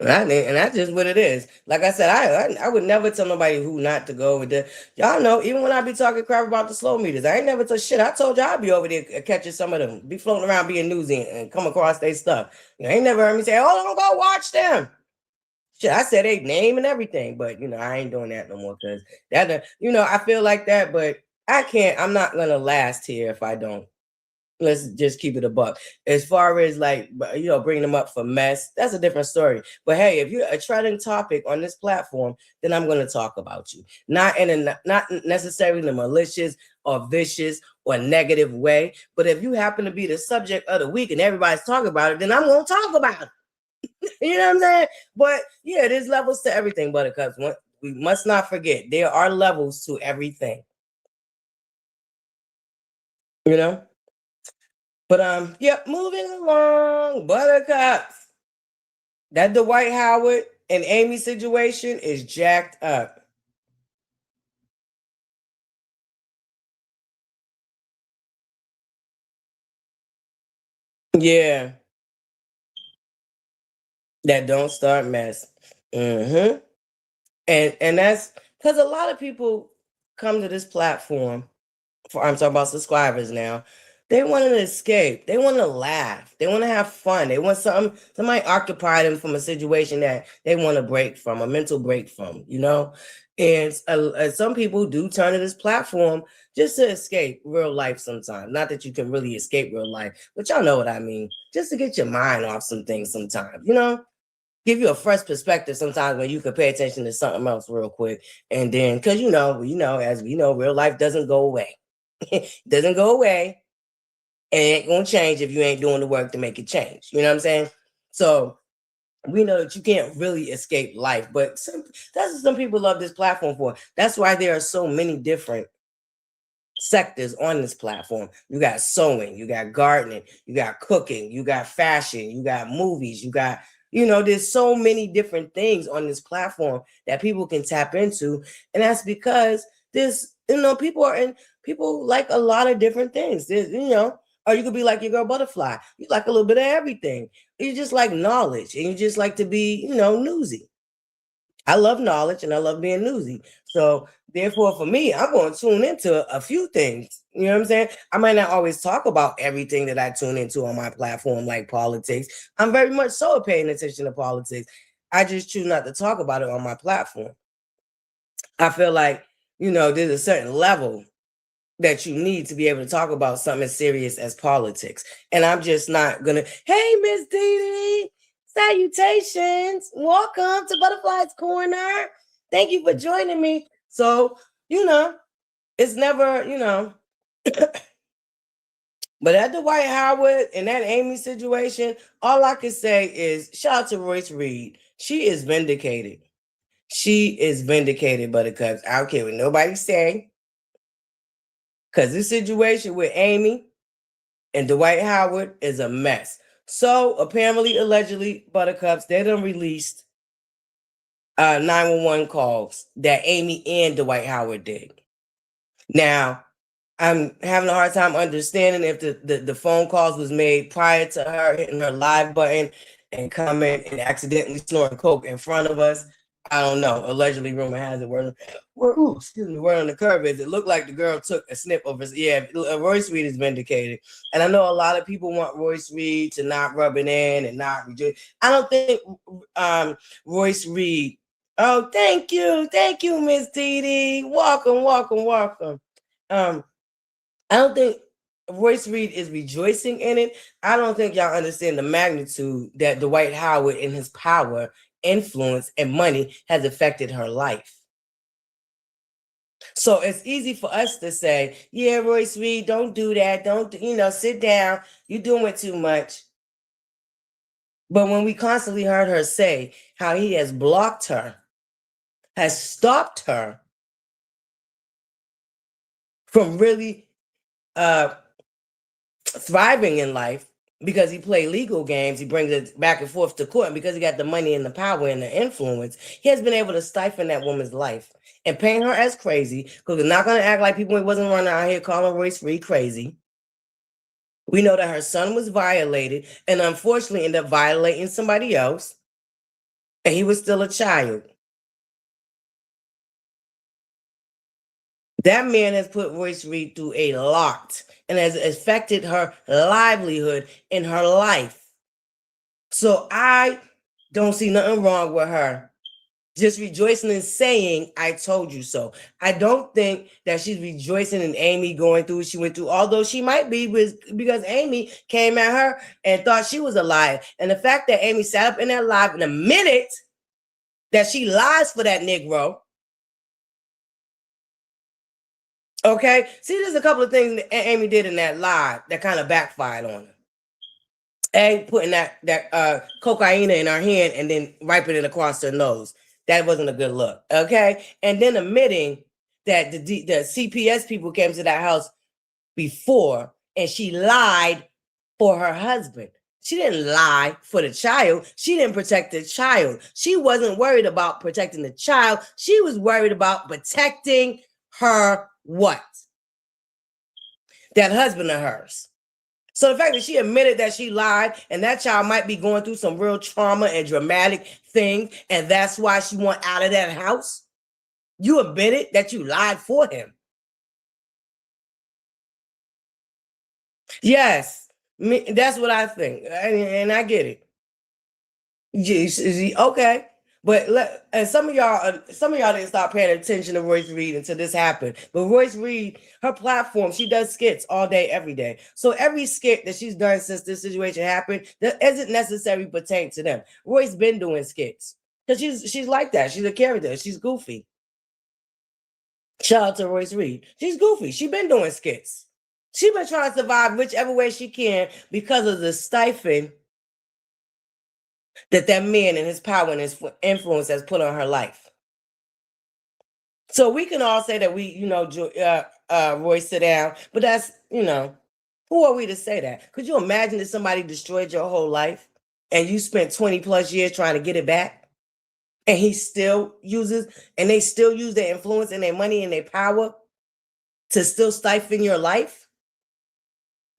And that's just what it is. Like I said, I would never tell nobody who not to go over there. Y'all know, even when I be talking crap about the slow meters, I ain't never told shit. I told y'all I'd be over there catching some of them, be floating around being newsy and come across their stuff. You ain't never heard me say, "Oh, don't go watch them." Shit, I said they name and everything, but I ain't doing that no more because I feel like that, but I can't. I'm not gonna last here if I don't. Let's just keep it a buck. As far as like, bringing them up for mess, that's a different story. But hey, if you're a trending topic on this platform, then I'm going to talk about you, not not necessarily in a malicious or vicious or negative way. But if you happen to be the subject of the week and everybody's talking about it, then I'm going to talk about it. You know what I'm saying? But yeah, there's levels to everything, Buttercups. We must not forget there are levels to everything. You know? But yep, moving along, Buttercups. That Dwight Howard and Amy situation is jacked up. Yeah, that don't start mess. Mm-hmm. And that's because a lot of people come to this platform I'm talking about subscribers now. They want to escape. They want to laugh. They want to have fun. They want somebody occupy them from a situation that they want to break from, a mental break from. And some people do turn to this platform just to escape real life sometimes. Not that you can really escape real life, but y'all know what I mean. Just to get your mind off some things sometimes. Give you a fresh perspective sometimes when you can pay attention to something else real quick. And then, because as we know, real life doesn't go away. Doesn't go away, and it ain't gonna change if you ain't doing the work to make it change. You know what I'm saying? So we know that you can't really escape life, but that's what some people love this platform for. That's why there are so many different sectors on this platform. You got sewing, you got gardening, you got cooking, you got fashion, you got movies, there's so many different things on this platform that people can tap into. And that's because people like a lot of different things. Or you could be like your girl ButterFlii. You like a little bit of everything. You just like knowledge and you just like to be, newsy. I love knowledge and I love being newsy. So therefore, for me, I'm going to tune into a few things. You know what I'm saying? I might not always talk about everything that I tune into on my platform, like politics. I'm very much so paying attention to politics. I just choose not to talk about it on my platform. I feel like, there's a certain level that you need to be able to talk about something as serious as politics. And I'm just not gonna, hey, Miss Dee, salutations. Welcome to Butterfly's Corner. Thank you for joining me. So, it's never. But at the Dwight Howard and that Amy situation, all I can say is shout out to Royce Reed. She is vindicated. She is vindicated, Buttercups. I don't care what nobody say. Because this situation with Amy and Dwight Howard is a mess. So apparently, allegedly, Buttercups, they done released 911 calls that Amy and Dwight Howard did. Now, I'm having a hard time understanding if the phone calls was made prior to her hitting her live button and coming and accidentally snorting coke in front of us. I don't know. Allegedly, rumor has it. Word on the curve is it looked like the girl took a snip of his. Yeah, Royce Reed is vindicated, and I know a lot of people want Royce Reed to not rub it in and not reject. I don't think Royce Reed. Oh, thank you, Miss Dee. Welcome. I don't think Royce Reed is rejoicing in it. I don't think y'all understand the magnitude that Dwight Howard and his power, influence, and money has affected her life. So it's easy for us to say, yeah, Royce Reed, don't do that. Don't, sit down. You're doing too much. But when we constantly heard her say how he has blocked her, has stopped her from really thriving in life because he played legal games, he brings it back and forth to court, and because he got the money and the power and the influence, he has been able to stifle that woman's life and paint her as crazy, because we're not going to act like people wasn't running out here calling Royce Reed crazy. We know that her son was violated and unfortunately ended up violating somebody else. and he was still a child. That man has put Royce Reed through a lot and has affected her livelihood in her life. So I don't see nothing wrong with her just rejoicing and saying, I told you so. I don't think that she's rejoicing in Amy going through what she went through, although she might be because Amy came at her and thought she was a liar. And the fact that Amy sat up in that live in a minute that she lies for that Negro. Okay. See, there's a couple of things that Amy did in that live that kind of backfired on her. A, putting that cocaine in her hand and then wiping it across her nose. That wasn't a good look. Okay. And then admitting that the CPS people came to that house before and she lied for her husband. She didn't lie for the child. She didn't protect the child. She wasn't worried about protecting the child. She was worried about protecting her what? That husband of hers. So the fact that she admitted that she lied and that child might be going through some real trauma and dramatic things, and that's why she went out of that house. You admitted that you lied for him. Yes, that's what I think, and I get it. Okay, but and some of y'all didn't start paying attention to Royce Reed until this happened. But Royce Reed, her platform, she does skits all day, every day. So every skit that she's done since this situation happened, that isn't necessarily pertain to them. Royce been doing skits because she's like that. She's a character. She's goofy. Shout out to Royce Reed. She's goofy. She's been doing skits. She's been trying to survive whichever way she can because of the stifling that man and his power and his influence has put on her life. So we can all say that we, Royce, sit down, but that's, who are we to say that? Could you imagine if somebody destroyed your whole life and you spent 20 plus years trying to get it back? And they still use their influence and their money and their power to still stifle your life?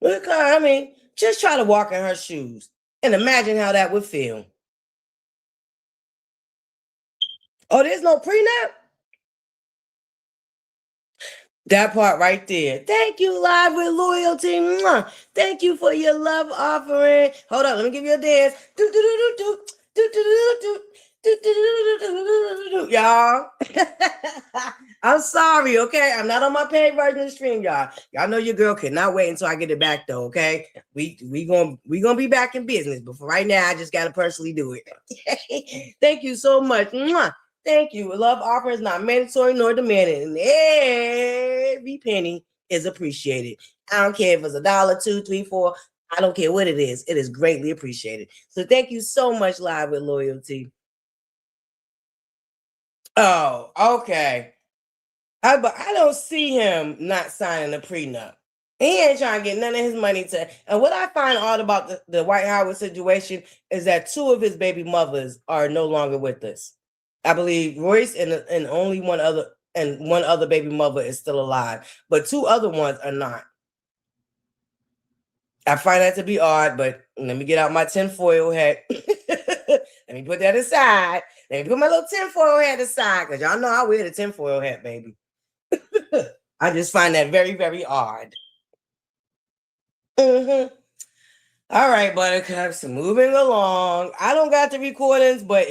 Look, I mean, just try to walk in her shoes and imagine how that would feel. Oh, there's no prenup? That part right there. Thank you, Live with Loyalty. Mwah. Thank you for your love offering. Hold on, let me give you a dance. Y'all. I'm sorry, okay? I'm not on my paid version of the stream, y'all. Y'all know your girl cannot wait until I get it back, though, okay? We gonna be back in business, but for right now, I just gotta personally do it. Thank you so much. Mwah. Thank you. Love offer is not mandatory nor demanded, and every penny is appreciated. I don't care if it's $1, $2, $3, $4. I don't care what it is. It is greatly appreciated. So thank you so much, Live with Loyalty. Oh, okay. But I don't see him not signing a prenup. He ain't trying to get none of his money to. And what I find odd about the White Howard situation is that 2 of his baby mothers are no longer with us. I believe Royce and only one other baby mother is still alive, but 2 other ones are not. I find that to be odd, but let me get out my tinfoil hat. Let me put that aside. Let me put my little tinfoil hat aside, because y'all know I wear the tinfoil hat, baby. I just find that very, very odd. Mm-hmm. All right, Buttercups, moving along. I don't got the recordings, but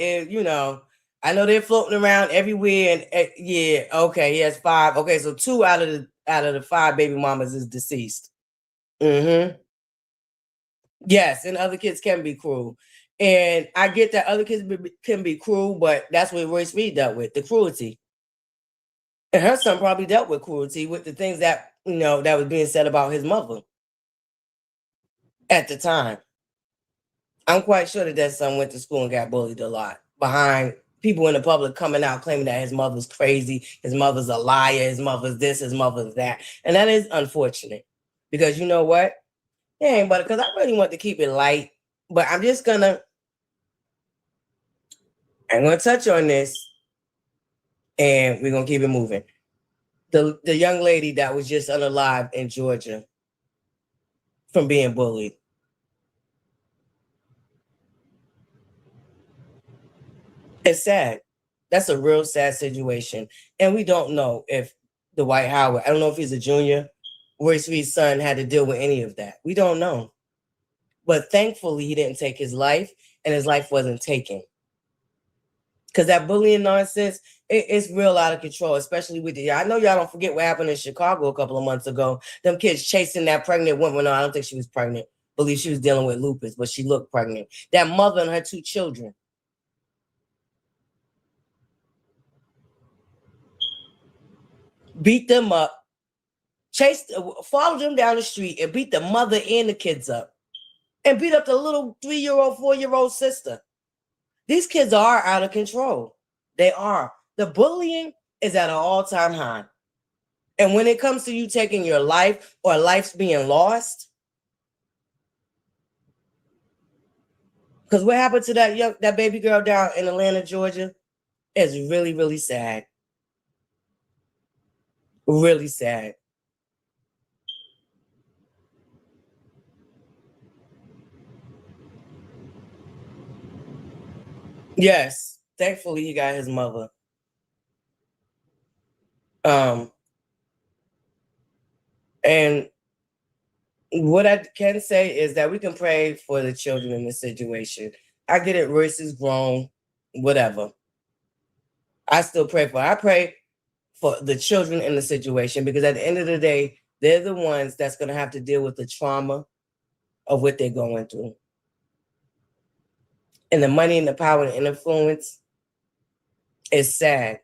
I know they're floating around everywhere. And yeah, okay, he has 5. Okay, so 2 out of the 5 baby mamas is deceased. Mm-hmm. Yes, and other kids can be cruel. And I get that other kids can be cruel, but that's what Royce Reed dealt with, the cruelty. And her son probably dealt with cruelty with the things that, that was being said about his mother at the time. I'm quite sure that son went to school and got bullied a lot behind people in the public coming out claiming that his mother's crazy, his mother's a liar, his mother's this, his mother's that. And that is unfortunate because you know what? Yeah, but because I really want to keep it light, but I'm gonna touch on this and we're gonna keep it moving. The young lady that was just unalive in Georgia from being bullied. It's sad. That's a real sad situation. And we don't know if Dwight Howard, I don't know if he's a junior, Royce Free's son had to deal with any of that. We don't know. But thankfully, he didn't take his life and his life wasn't taken. Because that bullying nonsense, it's real out of control, especially with I know y'all don't forget what happened in Chicago a couple of months ago. Them kids chasing that pregnant woman. No, I don't think she was pregnant. I believe she was dealing with lupus, but she looked pregnant. That mother and her 2 children. Beat them up, followed them down the street and beat the mother and the kids up. And beat up the little 3-year-old, 4-year-old sister. These kids are out of control. They are. The bullying is at an all-time high. And when it comes to you taking your life or life's being lost, because what happened to that baby girl down in Atlanta, Georgia, is really, really sad. Really sad. Yes, thankfully he got his mother. And what I can say is that we can pray for the children in this situation. I get it, Royce is grown, whatever. I still pray for her. I pray for the children in the situation because at the end of the day, they're the ones that's going to have to deal with the trauma of what they're going through. And the money and the power and influence is sad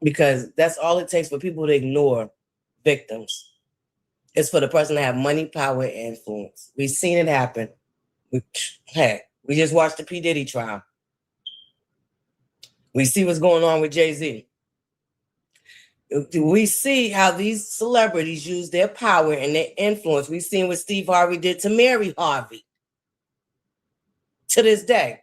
because that's all it takes for people to ignore victims. It's for the person to have money, power, and influence. We've seen it happen. We just watched the P. Diddy trial. We see what's going on with Jay-Z. We see how these celebrities use their power and their influence. We've seen what Steve Harvey did to Mary Harvey. To this day.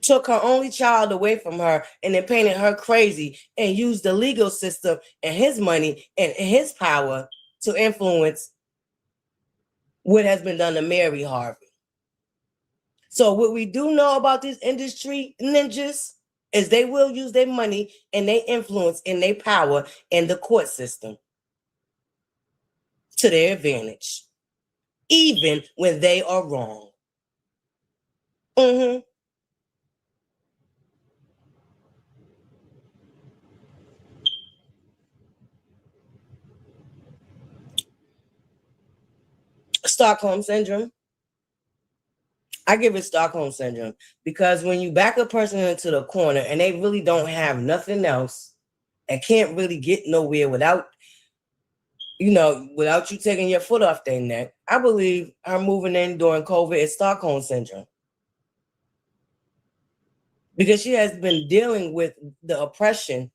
Took her only child away from her and then painted her crazy and used the legal system and his money and his power to influence what has been done to Mary Harvey. So what we do know about these industry ninjas is they will use their money and their influence and their power in the court system to their advantage, even when they are wrong. Stockholm Syndrome. I give it Stockholm Syndrome because when you back a person into the corner and they really don't have nothing else and can't really get nowhere without you taking your foot off their neck, I believe her moving in during COVID is Stockholm Syndrome. Because she has been dealing with the oppression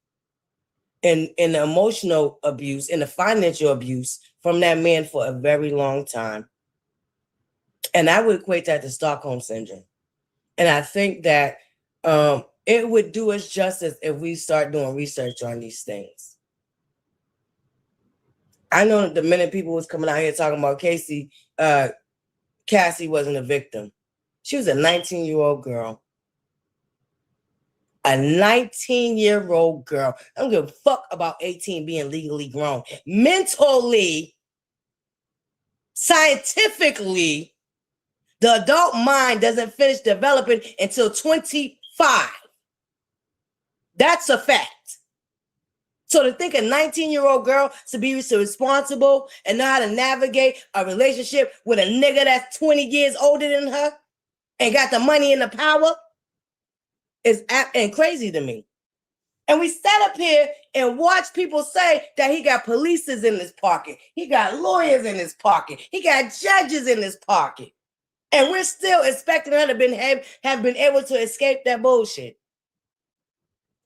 and the emotional abuse and the financial abuse from that man for a very long time. And I would equate that to Stockholm Syndrome. And I think that it would do us justice if we start doing research on these things. I know that the minute people was coming out here talking about Cassie wasn't a victim. She was a 19-year-old girl. A 19-year-old girl. I don't give a fuck about 18 being legally grown. Mentally, scientifically, the adult mind doesn't finish developing until 25. That's a fact. So to think a 19-year-old girl to be so responsible and know how to navigate a relationship with a nigga that's 20 years older than her and got the money and the power is crazy to me. And we sat up here and watched people say that he got polices in his pocket. He got lawyers in his pocket. He got judges in his pocket. And we're still expecting her to have been able to escape that bullshit.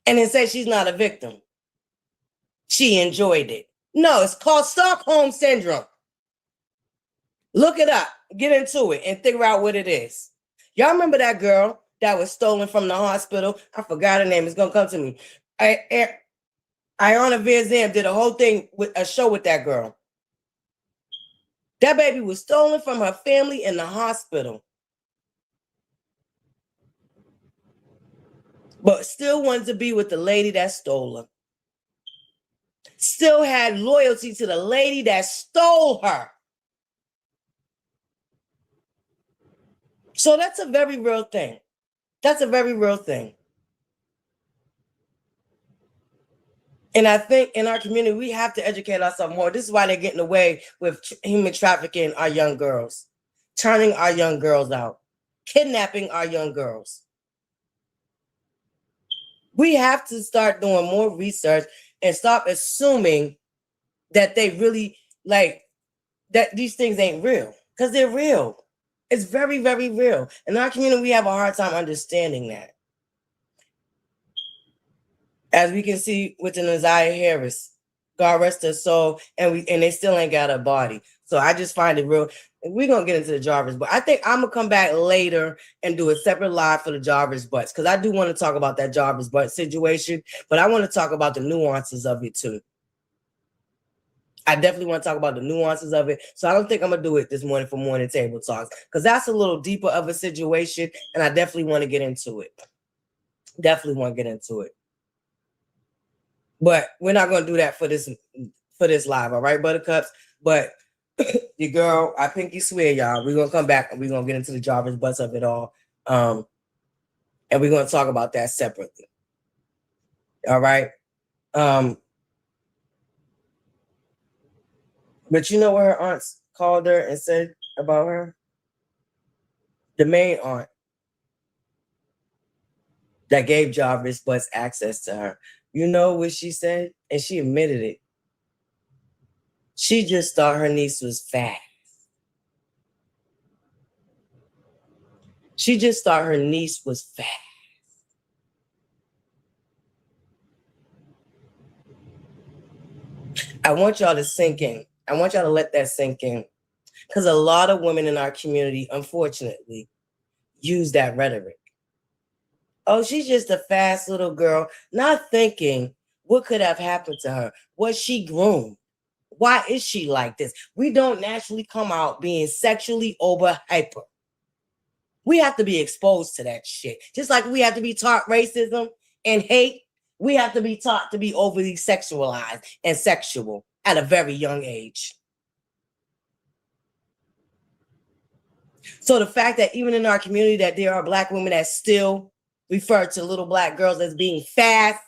And then say she's not a victim. She enjoyed it. No, it's called Stockholm Syndrome. Look it up, get into it, and figure out what it is. Y'all remember that girl that was stolen from the hospital? I forgot her name. It's going to come to me. Iona Virzam did a whole thing with a show with that girl. That baby was stolen from her family in the hospital, but still wanted to be with the lady that stole her. Still had loyalty to the lady that stole her. So that's a very real thing. That's a very real thing. And I think in our community, we have to educate ourselves more. This is why they're getting away with human trafficking our young girls, turning our young girls out, kidnapping our young girls. We have to start doing more research and stop assuming that they really like that these things ain't real, because they're real. It's very, very real. In our community, we have a hard time understanding that. As we can see with the Naziah Harris, God rest her soul, and they still ain't got a body. So I just find it real. We're gonna get into the Jarvis, but I think I'm gonna come back later and do a separate live for the Jarvis butts, because I do want to talk about that Jarvis butt situation, but I want to talk about the nuances of it too. I definitely want to talk about the nuances of it. So I don't think I'm gonna do it this morning for morning table talks, because that's a little deeper of a situation, and I definitely want to get into it. Definitely want to get into it. But we're not gonna do that for this live, all right, Buttercups? But your girl, I pinky swear, y'all, we're gonna come back and we're gonna get into the Jarvis butts of it all. And we're gonna talk about that separately. All right. But you know what her aunts called her and said about her? The main aunt that gave Jarvis butts access to her. You know what she said? And she admitted it. She just thought her niece was fat. She just thought her niece was fat. I want y'all to sink in. I want y'all to let that sink in. Because a lot of women in our community, unfortunately, use that rhetoric. Oh, she's just a fast little girl, not thinking what could have happened to her. Was she groomed? Why is she like this? We don't naturally come out being sexually over hyper. We have to be exposed to that shit. Just like we have to be taught racism and hate, we have to be taught to be overly sexualized and sexual at a very young age. So the fact that even in our community that there are Black women that still refer to little Black girls as being fast,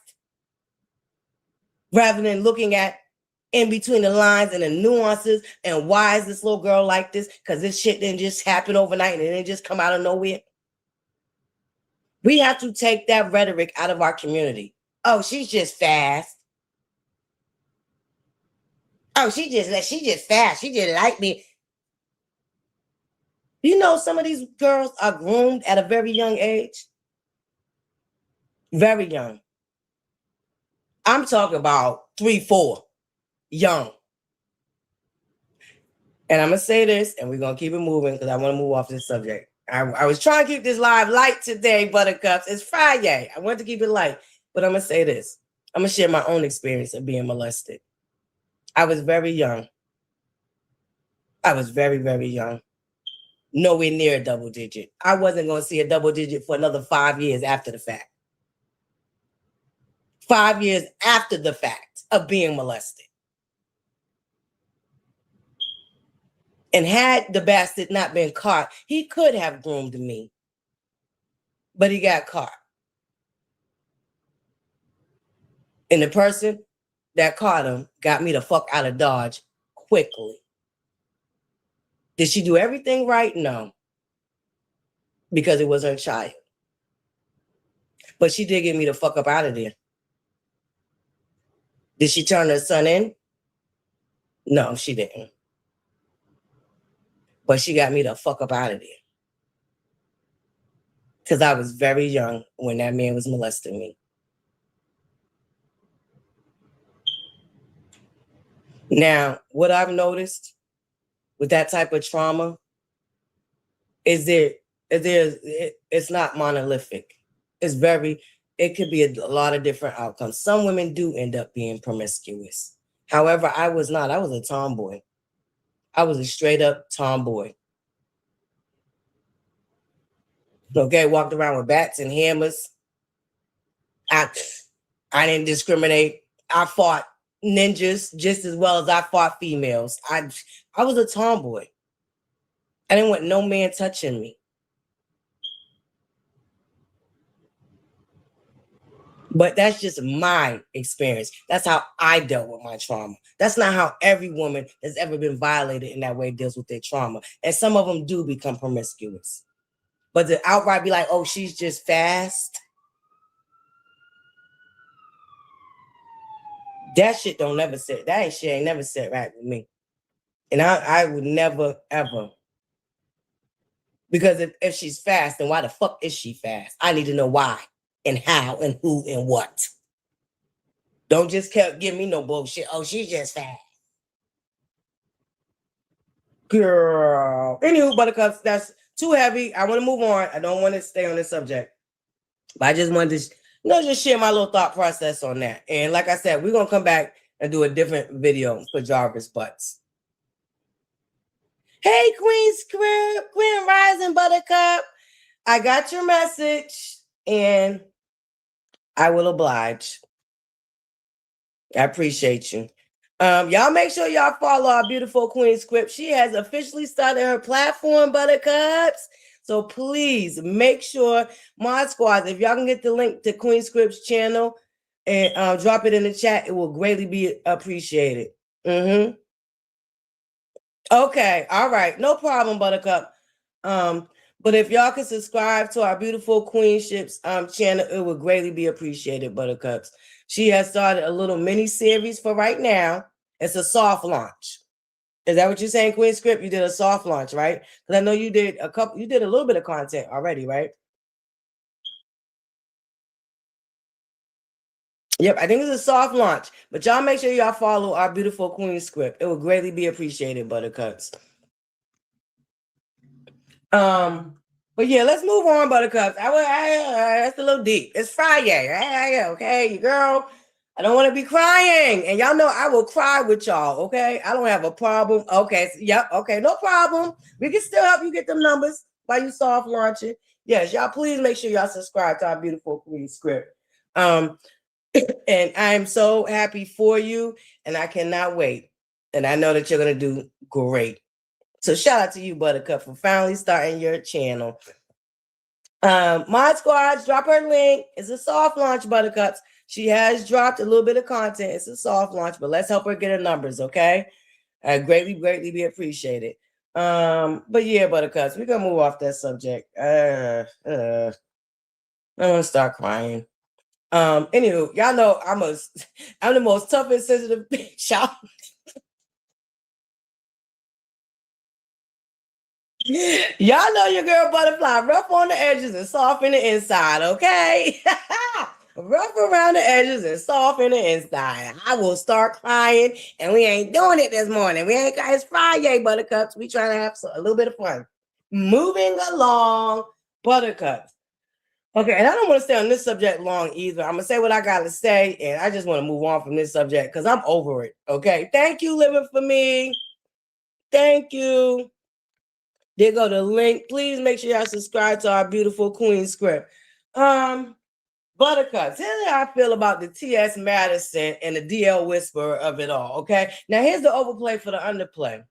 rather than looking at in between the lines and the nuances and why is this little girl like this? Because this shit didn't just happen overnight and it didn't just come out of nowhere. We have to take that rhetoric out of our community. Oh, she's just fast. Oh, she just fast. She just like me. You know, some of these girls are groomed at a very young age. Very young. I'm talking about 3, 4, young. And I'm going to say this, and we're going to keep it moving because I want to move off this subject. I was trying to keep this live light today, Buttercups. It's Friday. I want to keep it light, but I'm going to say this. I'm going to share my own experience of being molested. I was very young. I was very, very young. Nowhere near a double digit. I wasn't going to see a double digit for another 5 years after the fact. 5 years after the fact of being molested. And had the bastard not been caught, he could have groomed me. But he got caught. And the person that caught him got me the fuck out of Dodge quickly. Did she do everything right? No. Because it was her child. But she did get me the fuck up out of there. Did she turn her son in? No, she didn't. But she got me the fuck up out of there. Because I was very young when that man was molesting me. Now, what I've noticed with that type of trauma is it's not monolithic. It could be a lot of different outcomes. Some women do end up being promiscuous. However, I was not. I was a tomboy. I was a straight up tomboy. Okay, walked around with bats and hammers. I didn't discriminate. I fought ninjas just as well as I fought females. I was a tomboy. I didn't want no man touching me. But that's just my experience. That's how I dealt with my trauma. That's not how every woman that's ever been violated in that way deals with their trauma. And some of them do become promiscuous. But to outright be like, oh, she's just fast. That shit don't never sit. That shit ain't never sit right with me. And I would never, ever. Because if she's fast, then why the fuck is she fast? I need to know why and how and who and what. Don't just give me no bullshit. Oh, she's just fast. Girl. Anywho, buttercups, that's too heavy. I want to move on. I don't want to stay on this subject. But I just wanted to, just share my little thought process on that. And like I said, we're going to come back and do a different video for Jarvis Butts. Hey, Queen Rising Buttercup. I got your message and I will oblige. I appreciate you. Y'all make sure y'all follow our beautiful Queen Script. She has officially started her platform, Buttercups. So please make sure, Mod Squads, if y'all can get the link to Queen Script's channel and drop it in the chat, it will greatly be appreciated. Okay, all right, no problem, Buttercup. But if y'all can subscribe to our beautiful Queenship's channel, it would greatly be appreciated, Buttercups. She has started a little mini series for right now. It's a soft launch. Is that what you're saying, Queen Script? You did a soft launch, right? Because I know you did you did a little bit of content already, right? Yep, I think it's a soft launch. But y'all make sure y'all follow our beautiful Queen Script. It would greatly be appreciated, Buttercups. But yeah, let's move on, Buttercups. That's a little deep. It's FriYay, okay, girl. I don't want to be crying, and y'all know I will cry with y'all. Okay, I don't have a problem. Okay, yep, okay, no problem. We can still help you get them numbers while you soft launching. Yes, y'all, please make sure y'all subscribe to our beautiful Queen Script. And I'm so happy for you, and I cannot wait. And I know that you're gonna do great. So shout out to you, Buttercup, for finally starting your channel. Mod Squads, drop her link. It's a soft launch, Buttercups. She has dropped a little bit of content. It's a soft launch, but let's help her get her numbers, okay? Greatly be appreciated. But yeah, Buttercups, we're gonna move off that subject. I'm gonna start crying. Anywho, y'all know I'm the most tough and sensitive bitch, y'all. Y'all know your girl ButterFlii, rough on the edges and soft in the inside, okay? Rough around the edges and soft in the inside. I will start crying, and we ain't doing it this morning. We ain't got, it's FriYay, Buttercups. We trying to have a little bit of fun. Moving along, Buttercups. Okay, and I don't want to stay on this subject long either. I'm going to say what I got to say, and I just want to move on from this subject because I'm over it, okay? Thank you, Living For Me. Thank you. There go the link. Please make sure y'all subscribe to our beautiful Queen Script. Buttercups, here's how I feel about the T.S. Madison and the DL Whisperer of it all, okay? Now, here's the overplay for the underplay.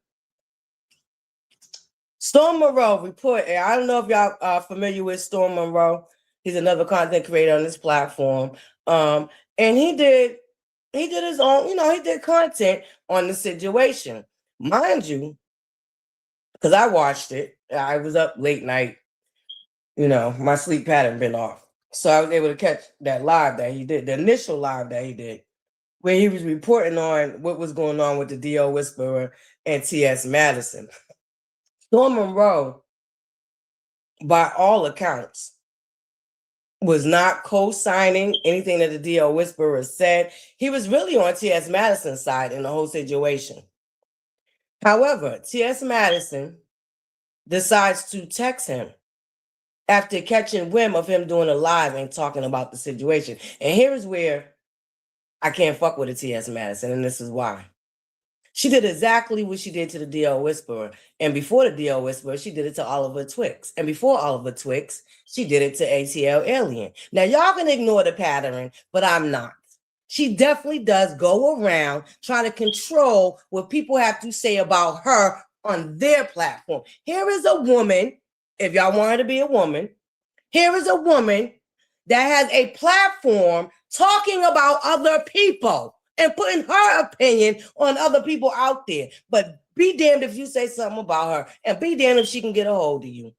Storm Monroe reported, I don't know if y'all are familiar with Storm Monroe. He's another content creator on this platform. And he did his own, he did content on the situation. Mind you, because I watched it. I was up late night. My sleep pattern been off. So I was able to catch that live that he did, the initial live that he did, where he was reporting on what was going on with the DL Whisperer and T.S. Madison. Storm Monroe, by all accounts, was not co-signing anything that the DL Whisperer said. He was really on T.S. Madison's side in the whole situation. However, T.S. Madison decides to text him after catching whim of him doing a live and talking about the situation. And here's where I can't fuck with a T.S. Madison, and this is why. She did exactly what she did to the DL Whisperer. And before the DL Whisperer, she did it to Oliver Twix. And before Oliver Twix, she did it to ATL Alien. Now, y'all can ignore the pattern, but I'm not. She definitely does go around trying to control what people have to say about her on their platform. Here is a woman, if y'all want her to be a woman, here is a woman that has a platform talking about other people and putting her opinion on other people out there. But be damned if you say something about her, and be damned if she can get a hold of you.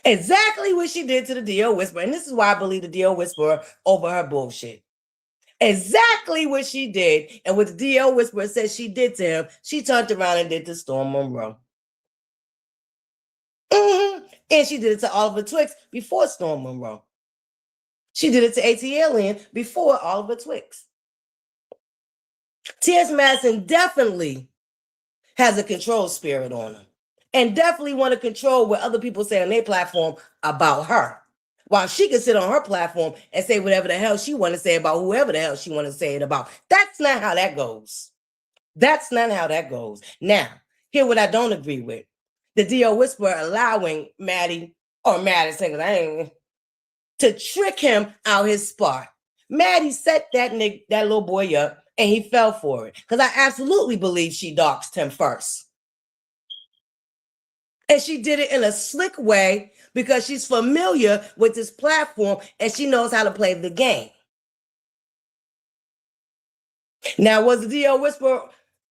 Exactly what she did to the DL Whisperer. And this is why I believe the DL Whisperer over her bullshit. Exactly what she did. And what the DL Whisperer said she did to him, she turned around and did to Storm Monroe. And she did it to Oliver Twix before Storm Monroe. She did it to AT Alien before Oliver Twix. T.S. Madison definitely has a control spirit on her and definitely want to control what other people say on their platform about her. While she can sit on her platform and say whatever the hell she want to say about whoever the hell she want to say it about. That's not how that goes. That's not how that goes. Now, here what I don't agree with. The DL Whisperer allowing Maddie or Madison, to trick him out his spot. Maddie set that little boy up and he fell for it. Because I absolutely believe she doxed him first. And she did it in a slick way because she's familiar with this platform and she knows how to play the game. Now, was the DL Whisperer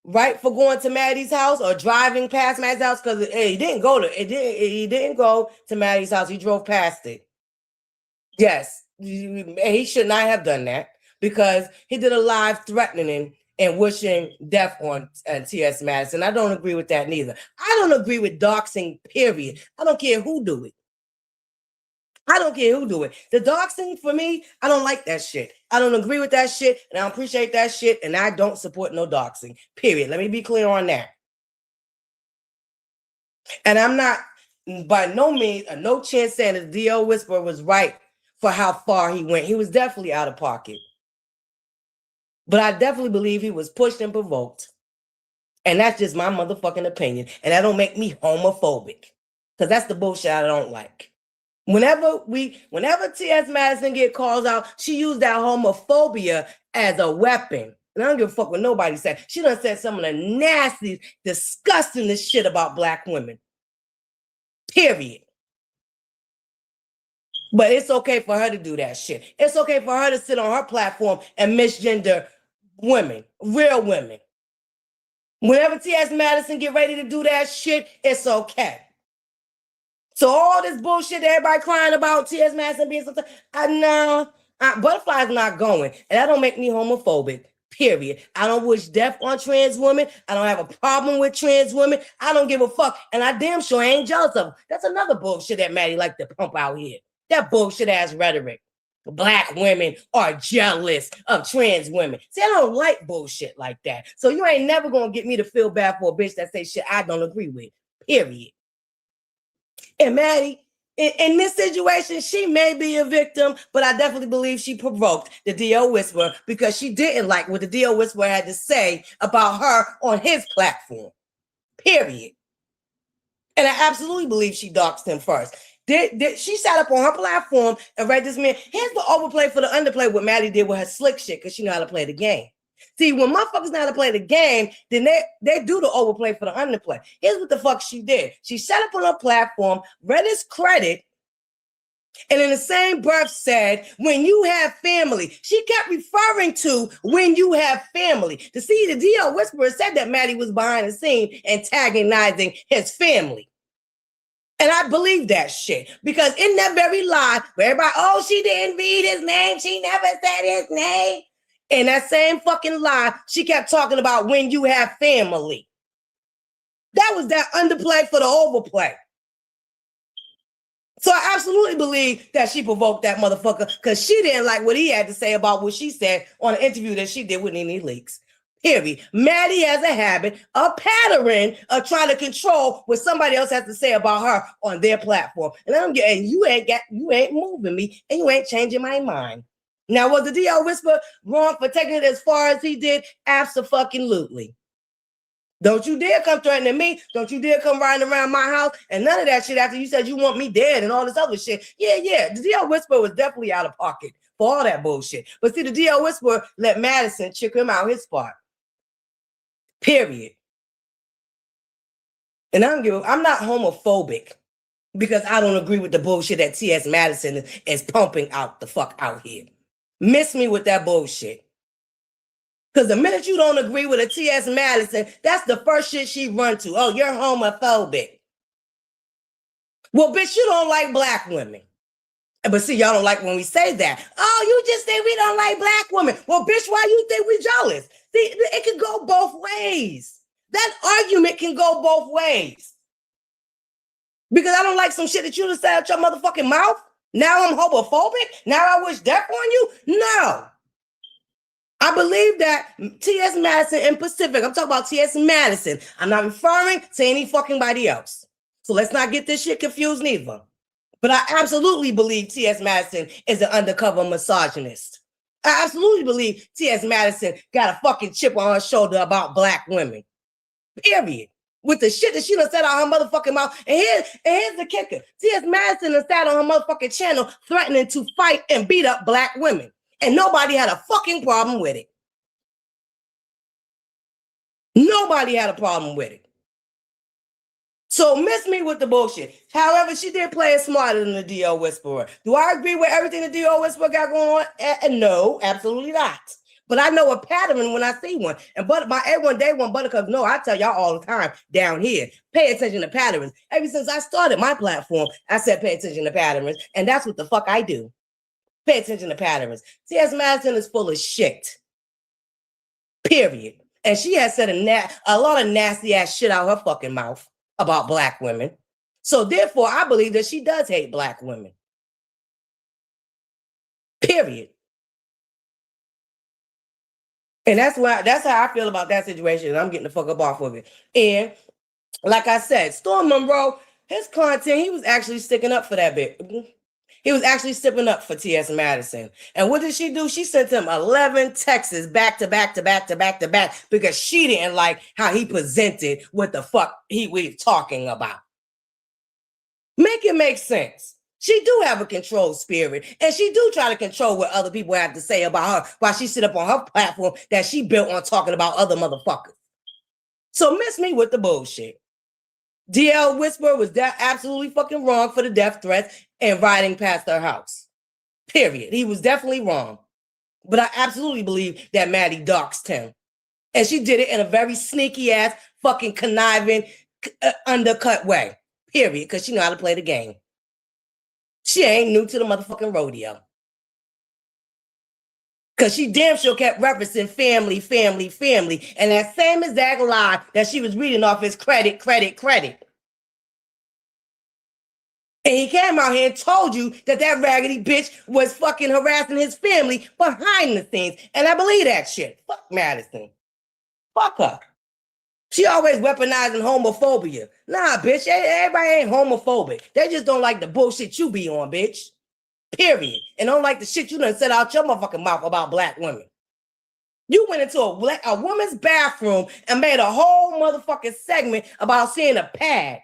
right for going to Maddie's house or driving past Maddie's house? Because he didn't go to Maddie's house. He drove past it. Yes, he should not have done that because he did a live threatening and wishing death on T.S. Madison. I don't agree with that neither. I don't agree with doxing, period. I don't care who do it. I don't care who do it. The doxing, for me, I don't like that shit. I don't agree with that shit, and I don't appreciate that shit, and I don't support no doxing, period. Let me be clear on that. And I'm not, by no means, no chance saying that the DL Whisperer was right for how far he went. He was definitely out of pocket. But I definitely believe he was pushed and provoked. And that's just my motherfucking opinion. And that don't make me homophobic. Because that's the bullshit I don't like. Whenever T.S. Madison get calls out, she used that homophobia as a weapon. And I don't give a fuck what nobody said. She done said some of the nasty, disgusting shit about Black women. Period. But it's okay for her to do that shit. It's okay for her to sit on her platform and misgender women, real women. Whenever T.S. Madison get ready to do that shit, it's okay. So all this bullshit that everybody crying about T.S. Madison being something, ButterFlii is not going. And that don't make me homophobic, period. I don't wish death on trans women. I don't have a problem with trans women. I don't give a fuck. And I damn sure ain't jealous of them. That's another bullshit that Maddie like to pump out here. That bullshit ass rhetoric. Black women are jealous of trans women. See, I don't like bullshit like that. So you ain't never gonna get me to feel bad for a bitch that say shit I don't agree with, period. And Maddie, in this situation, she may be a victim, but I definitely believe she provoked the DL Whisperer because she didn't like what the DL Whisperer had to say about her on his platform, period. And I absolutely believe she doxed him first. She sat up on her platform and read this man. Here's the overplay for the underplay, what Maddie did with her slick shit, because she know how to play the game. See, when motherfuckers know how to play the game, then they do the overplay for the underplay. Here's what the fuck she did. She sat up on her platform, read his credit, and in the same breath said, when you have family. She kept referring to when you have family. To see, the DL Whisperer said that Maddie was behind the scene antagonizing his family. And I believe that shit. Because in that very lie, where everybody, oh, she didn't read his name. She never said his name. In that same fucking lie, she kept talking about when you have family. That was that underplay for the overplay. So I absolutely believe that she provoked that motherfucker because she didn't like what he had to say about what she said on an interview that she did with Nene Leakes. Period. Maddie has a habit, a pattern of trying to control what somebody else has to say about her on their platform. And you ain't moving me, and you ain't changing my mind. Now, was the DL Whisper wrong for taking it as far as he did? Abso-fucking-lutely. Don't you dare come threatening me. Don't you dare come riding around my house and none of that shit after you said you want me dead and all this other shit. Yeah. The DL Whisper was definitely out of pocket for all that bullshit. But see, the DL Whisper let Madison chick him out his spot. Period. And I'm not homophobic because I don't agree with the bullshit that T.S. Madison is pumping out the fuck out here. Miss me with that bullshit. Because the minute you don't agree with a T.S. Madison, that's the first shit she run to. Oh, you're homophobic. Well, bitch, you don't like black women. But see, y'all don't like when we say that. Oh, you just say we don't like black women. Well, bitch, why you think we jealous? See, it can go both ways. That argument can go both ways. Because I don't like some shit that you just said out your motherfucking mouth. Now I'm homophobic? Now I wish death on you? No. I believe that T.S. Madison in Pacific, I'm talking about T.S. Madison. I'm not referring to any fucking body else. So let's not get this shit confused neither. But I absolutely believe T.S. Madison is an undercover misogynist. I absolutely believe T.S. Madison got a fucking chip on her shoulder about black women. Period. With the shit that she done said out her motherfucking mouth. And here's the kicker. T.S. Madison done sat on her motherfucking channel threatening to fight and beat up black women. And nobody had a fucking problem with it. Nobody had a problem with it. So miss me with the bullshit. However, she did play it smarter than the DL Whisperer. Do I agree with everything the DL Whisperer got going on? No, absolutely not. But I know a pattern when I see one. And my everyone day one ButterCups know, I tell y'all all the time down here, pay attention to patterns. Ever since I started my platform, I said pay attention to patterns. And that's what the fuck I do. Pay attention to patterns. T.S. Madison is full of shit. Period. And she has said a lot of nasty ass shit out her fucking mouth about black women. So therefore, I believe that she does hate black women. Period. And that's how I feel about that situation. I'm getting the fuck up off of it. And like I said, Storm Monroe, his content, he was actually sticking up for that bit. He was actually stepping up for T.S. Madison. And what did she do? She sent him 11 texts back to back because she didn't like how he presented what the fuck he was talking about. Make it make sense. She do have a control spirit, and she do try to control what other people have to say about her while she sit up on her platform that she built on talking about other motherfuckers. So miss me with the bullshit. DL Whisperer was absolutely fucking wrong for the death threats and riding past her house. Period. He was definitely wrong. But I absolutely believe that Maddie doxed him. And she did it in a very sneaky ass, fucking conniving, undercut way. Period. Because she know how to play the game. She ain't new to the motherfucking rodeo. Because she damn sure kept referencing family. And that same exact lie that she was reading off is credit. And he came out here and told you that raggedy bitch was fucking harassing his family behind the scenes. And I believe that shit. Fuck Madison. Fuck her. She always weaponizing homophobia. Nah, bitch. Everybody ain't homophobic. They just don't like the bullshit you be on, bitch. Period. And don't like the shit you done said out your motherfucking mouth about black women. You went into a woman's bathroom and made a whole motherfucking segment about seeing a pad.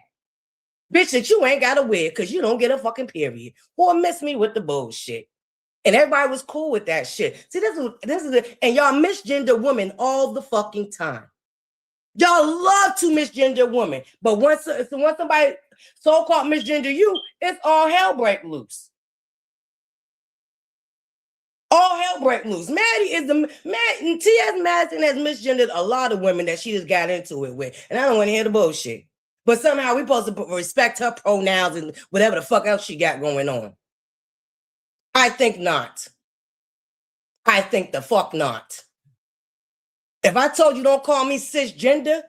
Bitch, that you ain't got to wear because you don't get a fucking period. Or miss me with the bullshit. And everybody was cool with that shit. See, this is and y'all misgender women all the fucking time. Y'all love to misgender women. But once somebody so-called misgender you, it's all hell break loose. All hell break loose. T.S. Madison has misgendered a lot of women that she just got into it with. And I don't want to hear the bullshit. But somehow we're supposed to respect her pronouns and whatever the fuck else she got going on. I think not. I think the fuck not. If I told you don't call me cisgender,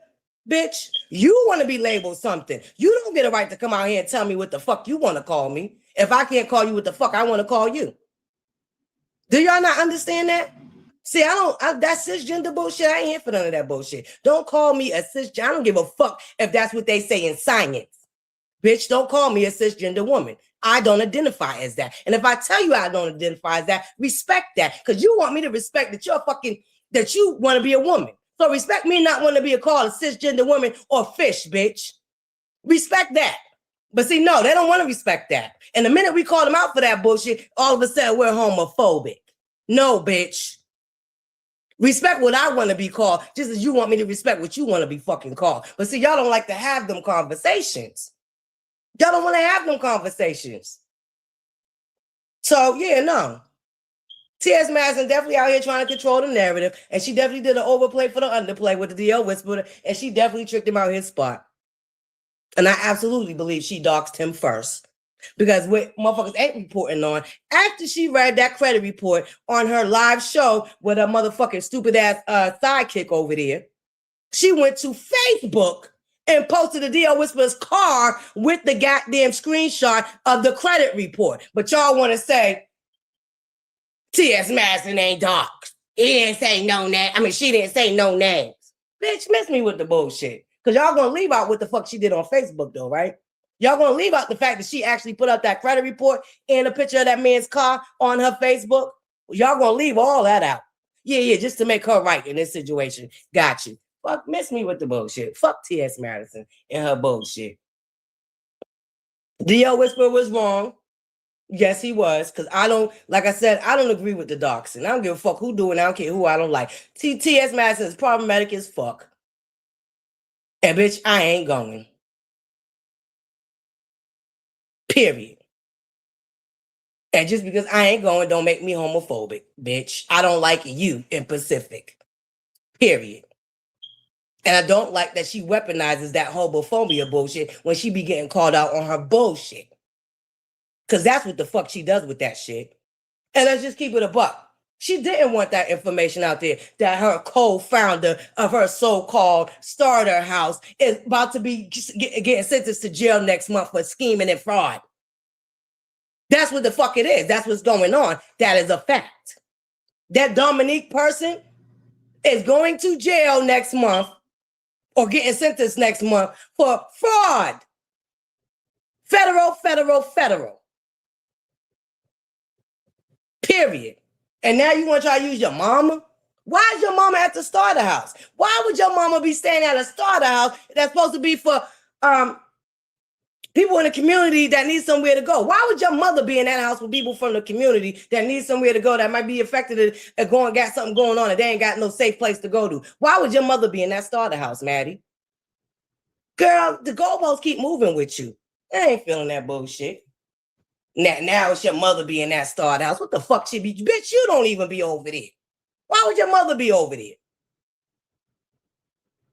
bitch, you want to be labeled something. You don't get a right to come out here and tell me what the fuck you want to call me. If I can't call you what the fuck I want to call you. Do y'all not understand that? See, that cisgender bullshit, I ain't here for none of that bullshit. Don't call me a cisgender. I don't give a fuck if that's what they say in science. Bitch, don't call me a cisgender woman. I don't identify as that. And if I tell you I don't identify as that, respect that. Because you want me to respect that that you want to be a woman. So respect me not wanting to be called a cisgender woman or fish, bitch. Respect that. But see, no, they don't want to respect that. And the minute we call them out for that bullshit, all of a sudden we're homophobic. No, bitch. Respect what I want to be called, just as you want me to respect what you want to be fucking called. But see, y'all don't like to have them conversations. Y'all don't want to have them conversations. So, yeah, no. T.S. Madison definitely out here trying to control the narrative, and she definitely did an overplay for the underplay with the DL Whisperer, and she definitely tricked him out his spot. And I absolutely believe she doxed him first. Because what motherfuckers ain't reporting on, after she read that credit report on her live show with her motherfucking stupid ass sidekick over there, she went to Facebook and posted the DL Whisperer's car with the goddamn screenshot of the credit report. But y'all want to say T.S. Madison ain't doxed. He didn't say no name. I mean, she didn't say no names. Bitch, miss me with the bullshit. Because y'all gonna leave out what the fuck she did on Facebook though, right? Y'all gonna leave out the fact that she actually put up that credit report and a picture of that man's car on her Facebook? Y'all gonna leave all that out. Yeah, just to make her right in this situation. Got you. Fuck, miss me with the bullshit. Fuck T.S. Madison and her bullshit. DL Whisperer was wrong. Yes, he was. Because like I said, I don't agree with the doxing. I don't give a fuck who doing. I don't care who I don't like. T.S. Madison is problematic as fuck. And bitch, I ain't going. Period. And just because I ain't going don't make me homophobic, bitch. I don't like you in Pacific. Period. And I don't like that she weaponizes that homophobia bullshit when she be getting called out on her bullshit. Because that's what the fuck she does with that shit. And let's just keep it a buck. She didn't want that information out there that her co-founder of her so-called starter house is about to be getting sentenced to jail next month for scheming and fraud. That's what the fuck it is. That's what's going on. That is a fact. That Dominique person is going to jail next month or getting sentenced next month for fraud. Federal. Period. And now you want to try to use your mama? Why is your mama at the starter house? Why would your mama be staying at a starter house that's supposed to be for people in the community that need somewhere to go? Why would your mother be in that house with people from the community that need somewhere to go that might be affected and got something going on and they ain't got no safe place to go to? Why would your mother be in that starter house, Maddie? Girl, the goalposts keep moving with you. I ain't feeling that bullshit. Now it's your mother be in that starter house. What the fuck she be? Bitch, you don't even be over there. Why would your mother be over there?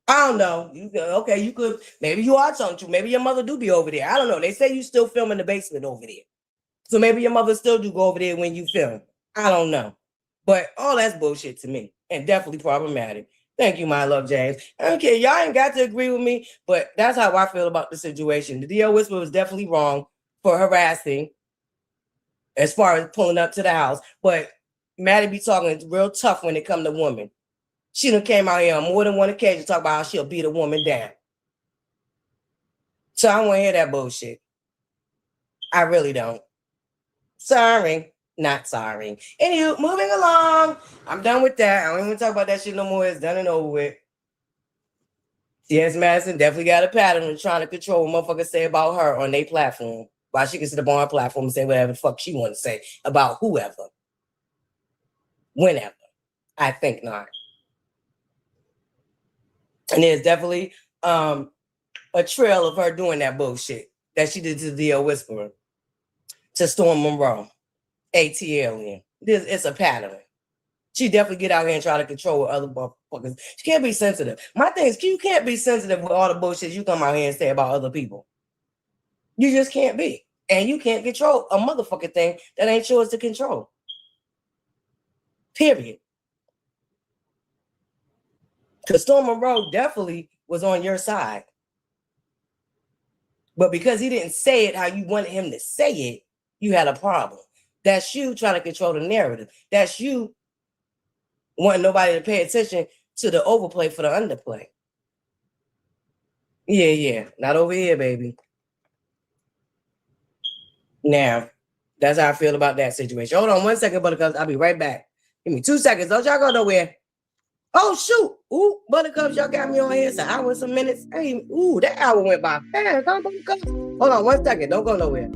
I don't know. You could. Maybe you are something true. Maybe your mother do be over there. I don't know. They say you still film in the basement over there. So maybe your mother still do go over there when you film. I don't know. But all that's bullshit to me. And definitely problematic. Thank you, my love, James. Okay, y'all ain't got to agree with me, but that's how I feel about the situation. The DL Whisperer was definitely wrong for harassing as far as pulling up to the house. But Maddie be talking real tough when it come to women. She done came out here on more than one occasion to talk about how she'll beat a woman down. So I don't want to hear that bullshit. I really don't. Sorry. Not sorry. Anywho, moving along. I'm done with that. I don't even talk about that shit no more. It's done and over with. T.S. Madison definitely got a pattern of trying to control what motherfuckers say about her on their platform. While she can sit up on her platform and say whatever the fuck she want to say about whoever. Whenever. I think not. And there's definitely a trail of her doing that bullshit that she did to the DL Whisperer, to Storm Monroe, ATL. It's a pattern. She definitely get out here and try to control other motherfuckers. She can't be sensitive. My thing is, you can't be sensitive with all the bullshit you come out here and say about other people. You just can't be. And you can't control a motherfucking thing that ain't yours to control. Period. Because Storm Monroe definitely was on your side. But because he didn't say it how you wanted him to say it, you had a problem. That's you trying to control the narrative. That's you wanting nobody to pay attention to the overplay for the underplay. Yeah. Not over here, baby. Now, that's how I feel about that situation. Hold on 1 second, Buttercups. I'll be right back. Give me 2 seconds. Don't y'all go nowhere. Oh, shoot. Ooh, Buttercups, y'all got me on here. It's an hour and some minutes. Hey, ooh, that hour went by fast, huh, Buttercups? Hold on 1 second. Don't go nowhere.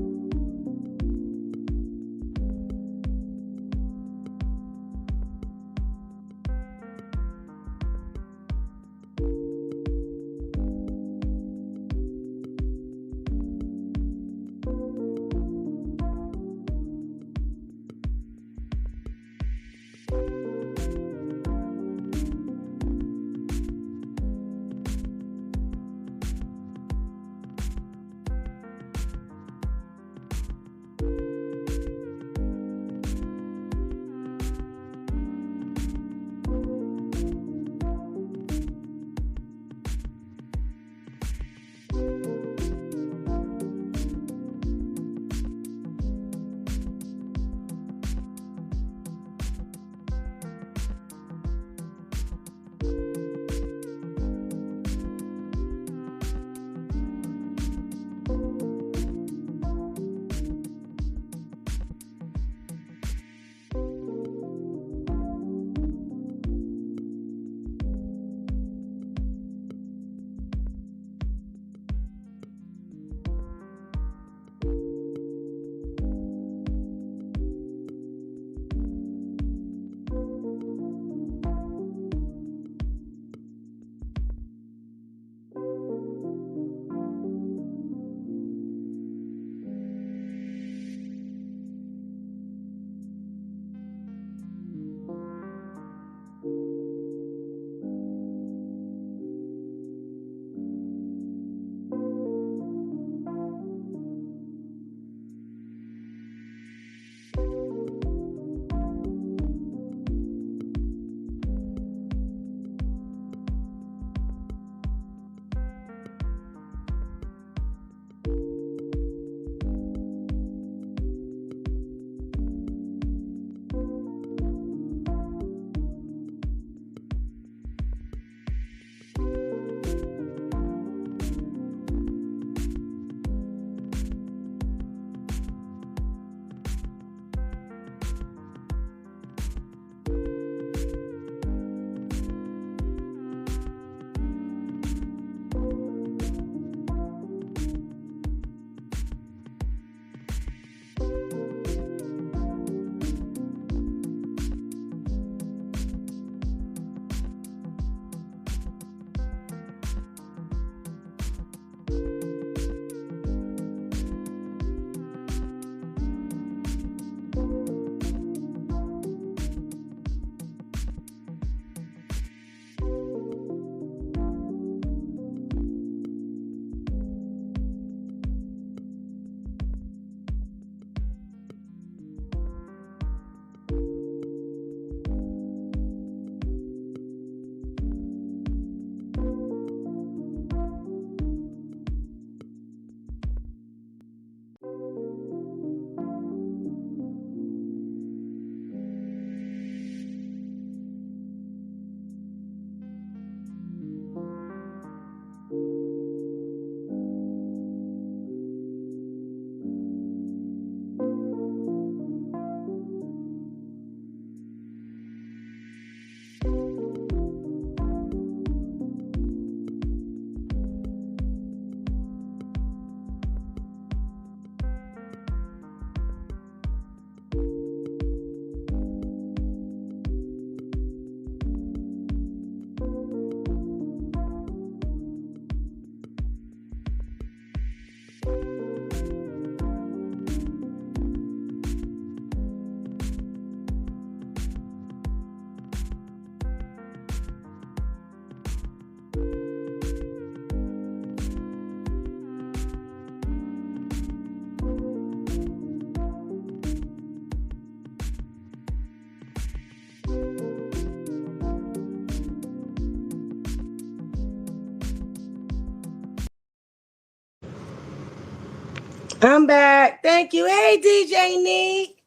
I'm back. Thank you. Hey, DJ Neek.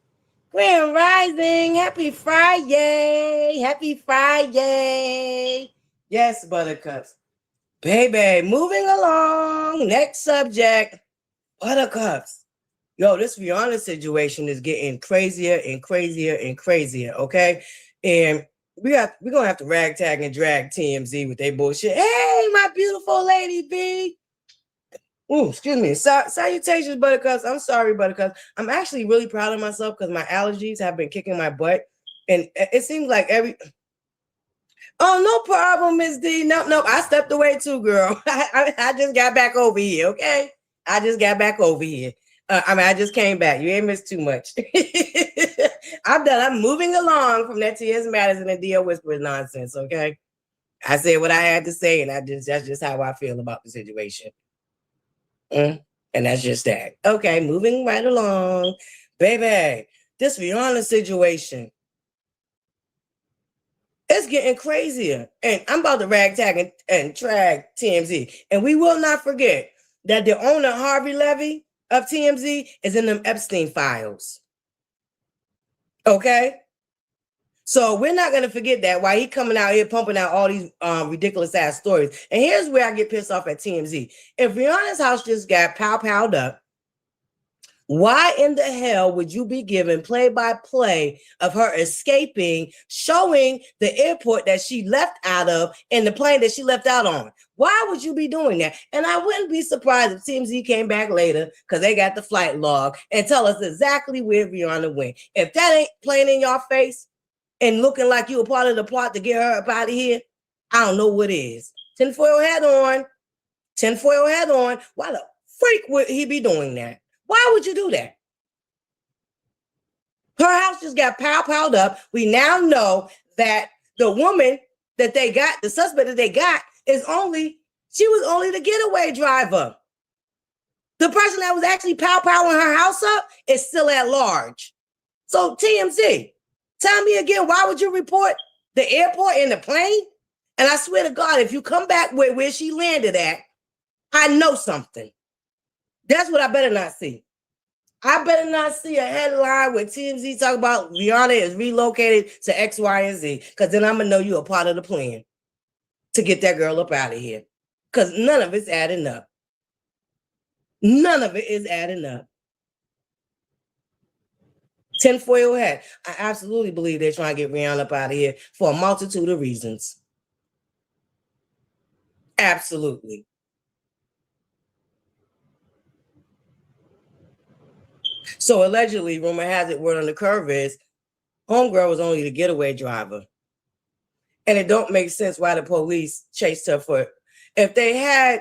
Grand Rising. Happy Friday. Happy Friday. Yes, Buttercups. Baby, moving along. Next subject. Buttercups. Yo, this Rihanna situation is getting crazier and crazier and crazier, okay? And we're gonna have to ragtag and drag TMZ with their bullshit. Hey, my beautiful lady B. Ooh, excuse me. Salutations, Buttercups. I'm sorry, Buttercups. I'm actually really proud of myself because my allergies have been kicking my butt. And it seems like Oh, no problem, Miss D. No, I stepped away too, girl. I just got back over here, okay? I just got back over here. I just came back. You ain't missed too much. I'm done. I'm moving along from that T.S. Madison and Dia Whispers nonsense, okay? I said what I had to say, and that's just how I feel about the situation. And that's just that. Okay, moving right along. Baby, this Rihanna situation, it's getting crazier. And I'm about to ragtag and drag TMZ. And we will not forget that the owner, Harvey Levy of TMZ, is in them Epstein files. Okay? So we're not going to forget that while he coming out here pumping out all these ridiculous ass stories. And here's where I get pissed off at TMZ. If Rihanna's house just got piled up, why in the hell would you be given play-by-play of her escaping, showing the airport that she left out of and the plane that she left out on? Why would you be doing that? And I wouldn't be surprised if TMZ came back later because they got the flight log and tell us exactly where Rihanna went. If that ain't playing in your face and looking like you were part of the plot to get her up out of here, I don't know what is. Tinfoil hat on. Tinfoil hat on. Why the freak would he be doing that? Why would you do that? Her house just got piled up. We now know that the woman that they got, the suspect that they got, she was only the getaway driver. The person that was actually piling her house up is still at large. So TMZ, tell me again, why would you report the airport and the plane? And I swear to God, if you come back where she landed at, I know something. That's what I better not see. I better not see a headline where TMZ talk about Rihanna is relocated to X, Y, and Z, because then I'm going to know you're a part of the plan to get that girl up out of here. Because none of it's adding up. None of it is adding up. Tinfoil hat. I absolutely believe they're trying to get Rihanna up out of here for a multitude of reasons. Absolutely. So allegedly, rumor has it, word on the curve is, homegirl was only the getaway driver. And it don't make sense why the police chased her for, if they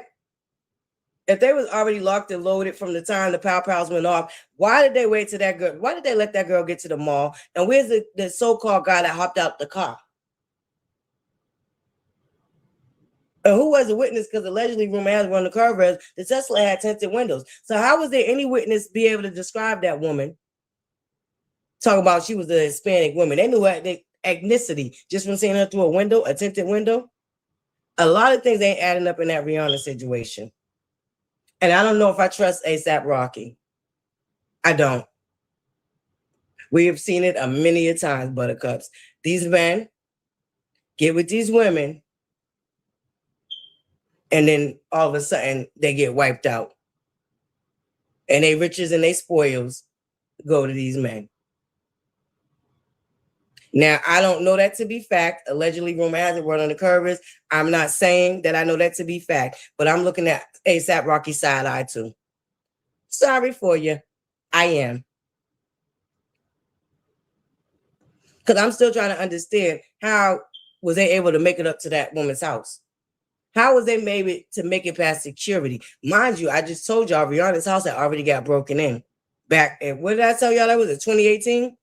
was already locked and loaded from the time the pow-pows went off, why did they wait till that girl, why did they let that girl get to the mall? And where's the so-called guy that hopped out the car? And who was a witness? Because allegedly, rumor has it on the curve is the Tesla had tinted windows. So how was there any witness be able to describe that woman? Talking about she was a Hispanic woman. They knew her ethnicity just from seeing her through a window, a tinted window. A lot of things ain't adding up in that Rihanna situation. And I don't know if I trust ASAP Rocky. I don't. We have seen it a many a times, Buttercups. These men get with these women, and then all of a sudden they get wiped out. And they riches and they spoils go to these men. Now, I don't know that to be fact. Allegedly, rumor has it, word on the curve is, I'm not saying that I know that to be fact, but I'm looking at ASAP Rocky's side eye too. Sorry for you. I am. Because I'm still trying to understand, how was they able to make it up to that woman's house? How was they able to make it past security? Mind you, I just told y'all Rihanna's house had already got broken in. Back in, what did I tell y'all that was, in 2018?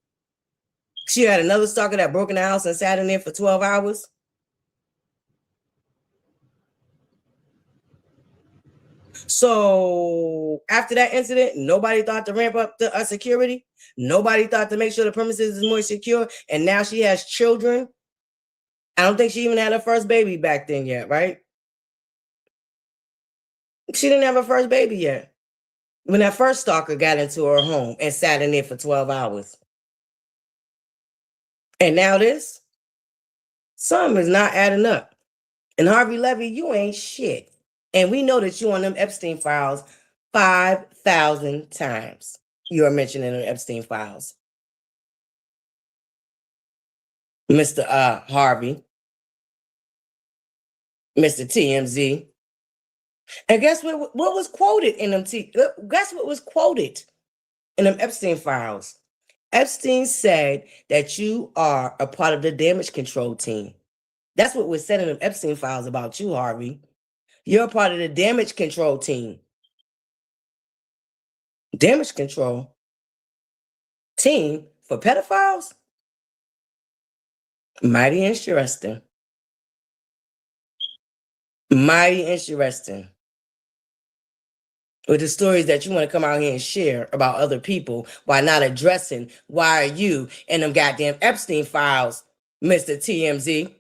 She had another stalker that broke in the house and sat in there for 12 hours. So after that incident, nobody thought to ramp up the security. Nobody thought to make sure the premises is more secure. And now she has children. I don't think she even had her first baby back then yet, right? She didn't have her first baby yet when that first stalker got into her home and sat in there for 12 hours. And now this, something is not adding up. And Harvey Levy, you ain't shit. And we know that you on them Epstein files 5,000 times. you are mentioned in the Epstein files. Mr. Harvey, Mr. TMZ. And guess what was quoted in them? Guess what was quoted in them Epstein files? Epstein said that you are a part of the damage control team. That's what was said in them Epstein files about you, Harvey. You're a part of the damage control team. Damage control team for pedophiles? Mighty interesting. Mighty interesting. With the stories that you want to come out here and share about other people while not addressing why are you in them goddamn Epstein files, Mr. TMZ.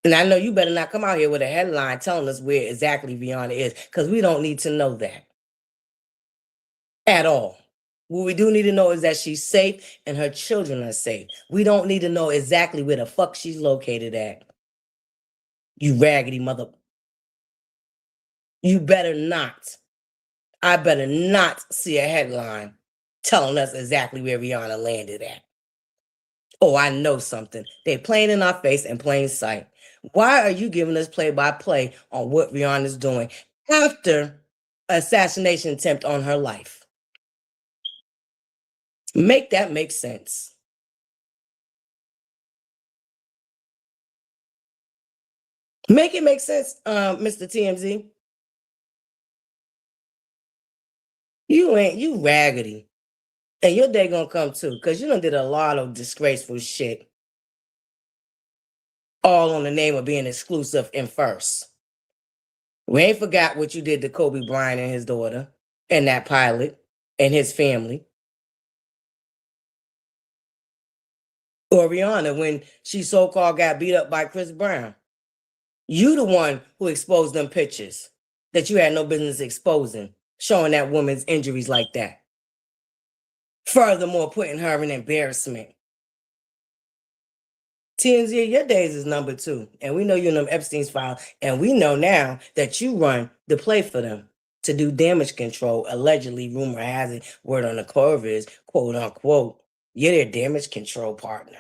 And I know you better not come out here with a headline telling us where exactly Rihanna is, because we don't need to know that at all. What we do need to know is that she's safe and her children are safe. We don't need to know exactly where the fuck she's located at. You raggedy mother. You better not. I better not see a headline telling us exactly where Rihanna landed at. Oh, I know something. They're playing in our face in plain sight. Why are you giving us play-by-play on what Rihanna's doing after assassination attempt on her life? Make that make sense. Make it make sense, Mr. TMZ. You raggedy. And your day gonna come too, because you done did a lot of disgraceful shit. All on the name of being exclusive and first. We ain't forgot what you did to Kobe Bryant and his daughter, and that pilot, and his family. Or Rihanna when she so-called got beat up by Chris Brown. You the one who exposed them pictures that you had no business exposing, showing that woman's injuries like that. Furthermore, putting her in embarrassment. TMZ, your days is number 2. And we know you're in them Epstein's file. And we know now that you run the play for them to do damage control. Allegedly, rumor has it, word on the curve is, quote unquote, you're their damage control partner.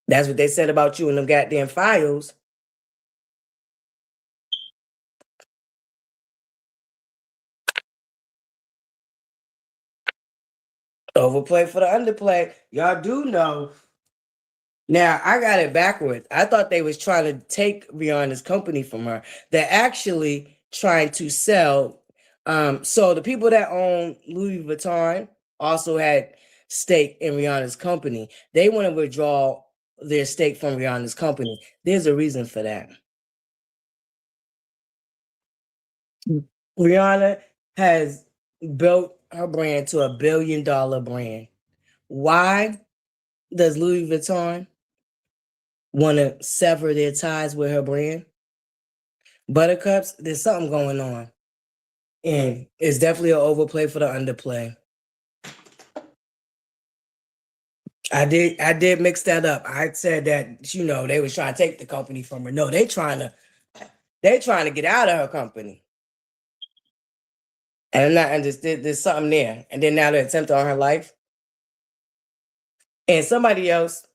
That's what they said about you in them goddamn files. Overplay for the underplay. Y'all do know. Now, I got it backwards. I thought they was trying to take Rihanna's company from her. They're actually trying to sell. So the people that own Louis Vuitton also had stake in Rihanna's company. They want to withdraw their stake from Rihanna's company. There's a reason for that. Rihanna has built her brand to $1 billion brand. Why does Louis Vuitton want to sever their ties with her brand? ButterCups, there's something going on. And it's definitely an overplay for the underplay. I did mix that up. I said that, you know, they was trying to take the company from her. No, they trying to get out of her company. And I'm not understood. There's something there. And then now they're attempting on her life. And somebody else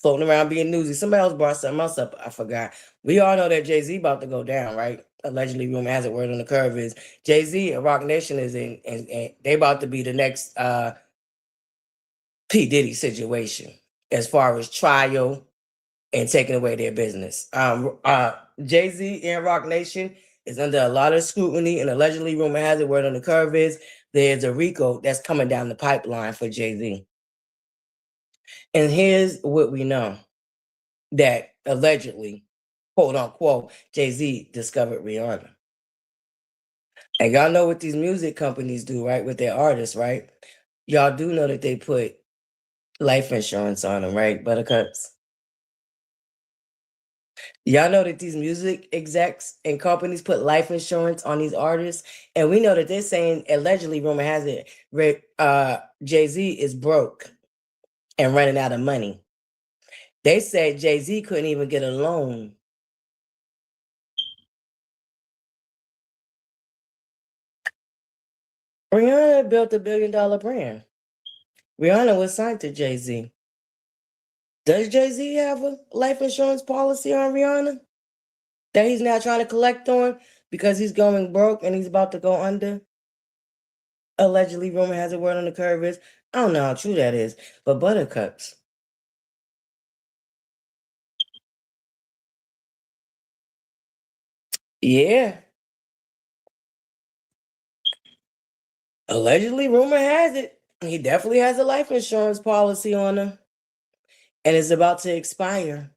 floating around being newsy. Somebody else brought something else up. I forgot. We all know that Jay-Z about to go down, right? Allegedly, rumor has it, word on the curve is Jay-Z and Rock Nation is in, and they about to be the next P. Diddy situation as far as trial and taking away their business. Jay-Z and Rock Nation is under a lot of scrutiny, and allegedly, rumor has it, word on the curve is there's a RICO that's coming down the pipeline for Jay-Z. And here's what we know. That allegedly, quote unquote, Jay-Z discovered Rihanna. And y'all know what these music companies do, right? With their artists, right? Y'all do know that they put life insurance on them, right? ButterCups. Y'all know that these music execs and companies put life insurance on these artists. And we know that they're saying, allegedly, rumor has it, Jay-Z is broke and running out of money. They said Jay-Z couldn't even get a loan Rihanna built a $1 billion brand. Rihanna was signed to Jay-Z. Does Jay-Z have a life insurance policy on Rihanna that he's now trying to collect on because he's going broke and he's about to go under? Allegedly, rumor has it, word on the curve is. I don't know how true that is, but ButterCups. Yeah. Allegedly, rumor has it, he definitely has a life insurance policy on him, and it's about to expire.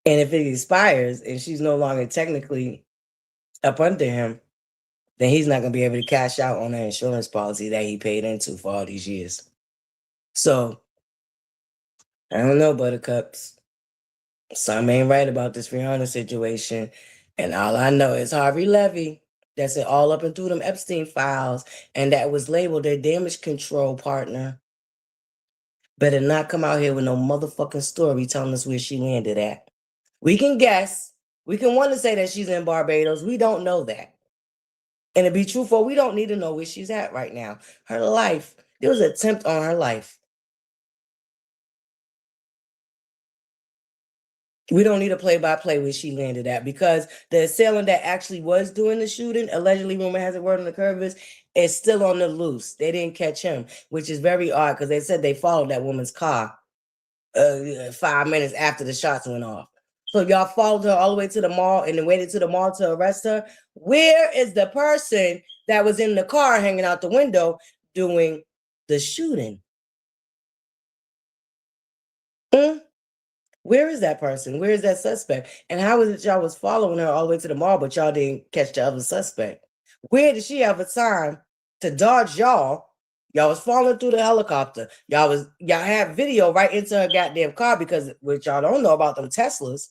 And if it expires and she's no longer technically up under him, then he's not going to be able to cash out on the insurance policy that he paid into for all these years. So, I don't know, Buttercups. Something ain't right about this Rihanna situation. And all I know is Harvey Levy, that's it all up and through them Epstein files, and that was labeled their damage control partner. Better not come out here with no motherfucking story telling us where she landed at. We can guess. We can want to say that she's in Barbados. We don't know that. And to be truthful, we don't need to know where she's at right now. Her life, there was an attempt on her life. We don't need a play-by-play where she landed at, because the assailant that actually was doing the shooting, allegedly, rumor has it, word on the curve is still on the loose. They didn't catch him, which is very odd because they said they followed that woman's car 5 minutes after the shots went off. So y'all followed her all the way to the mall and then waited to the mall to arrest her. Where is the person that was in the car hanging out the window doing the shooting? Where is that person? Where is that suspect? And how is it y'all was following her all the way to the mall, but y'all didn't catch the other suspect? Where did she have a time to dodge y'all? Y'all was falling through the helicopter. Y'all had video right into her goddamn car, because what y'all don't know about them Teslas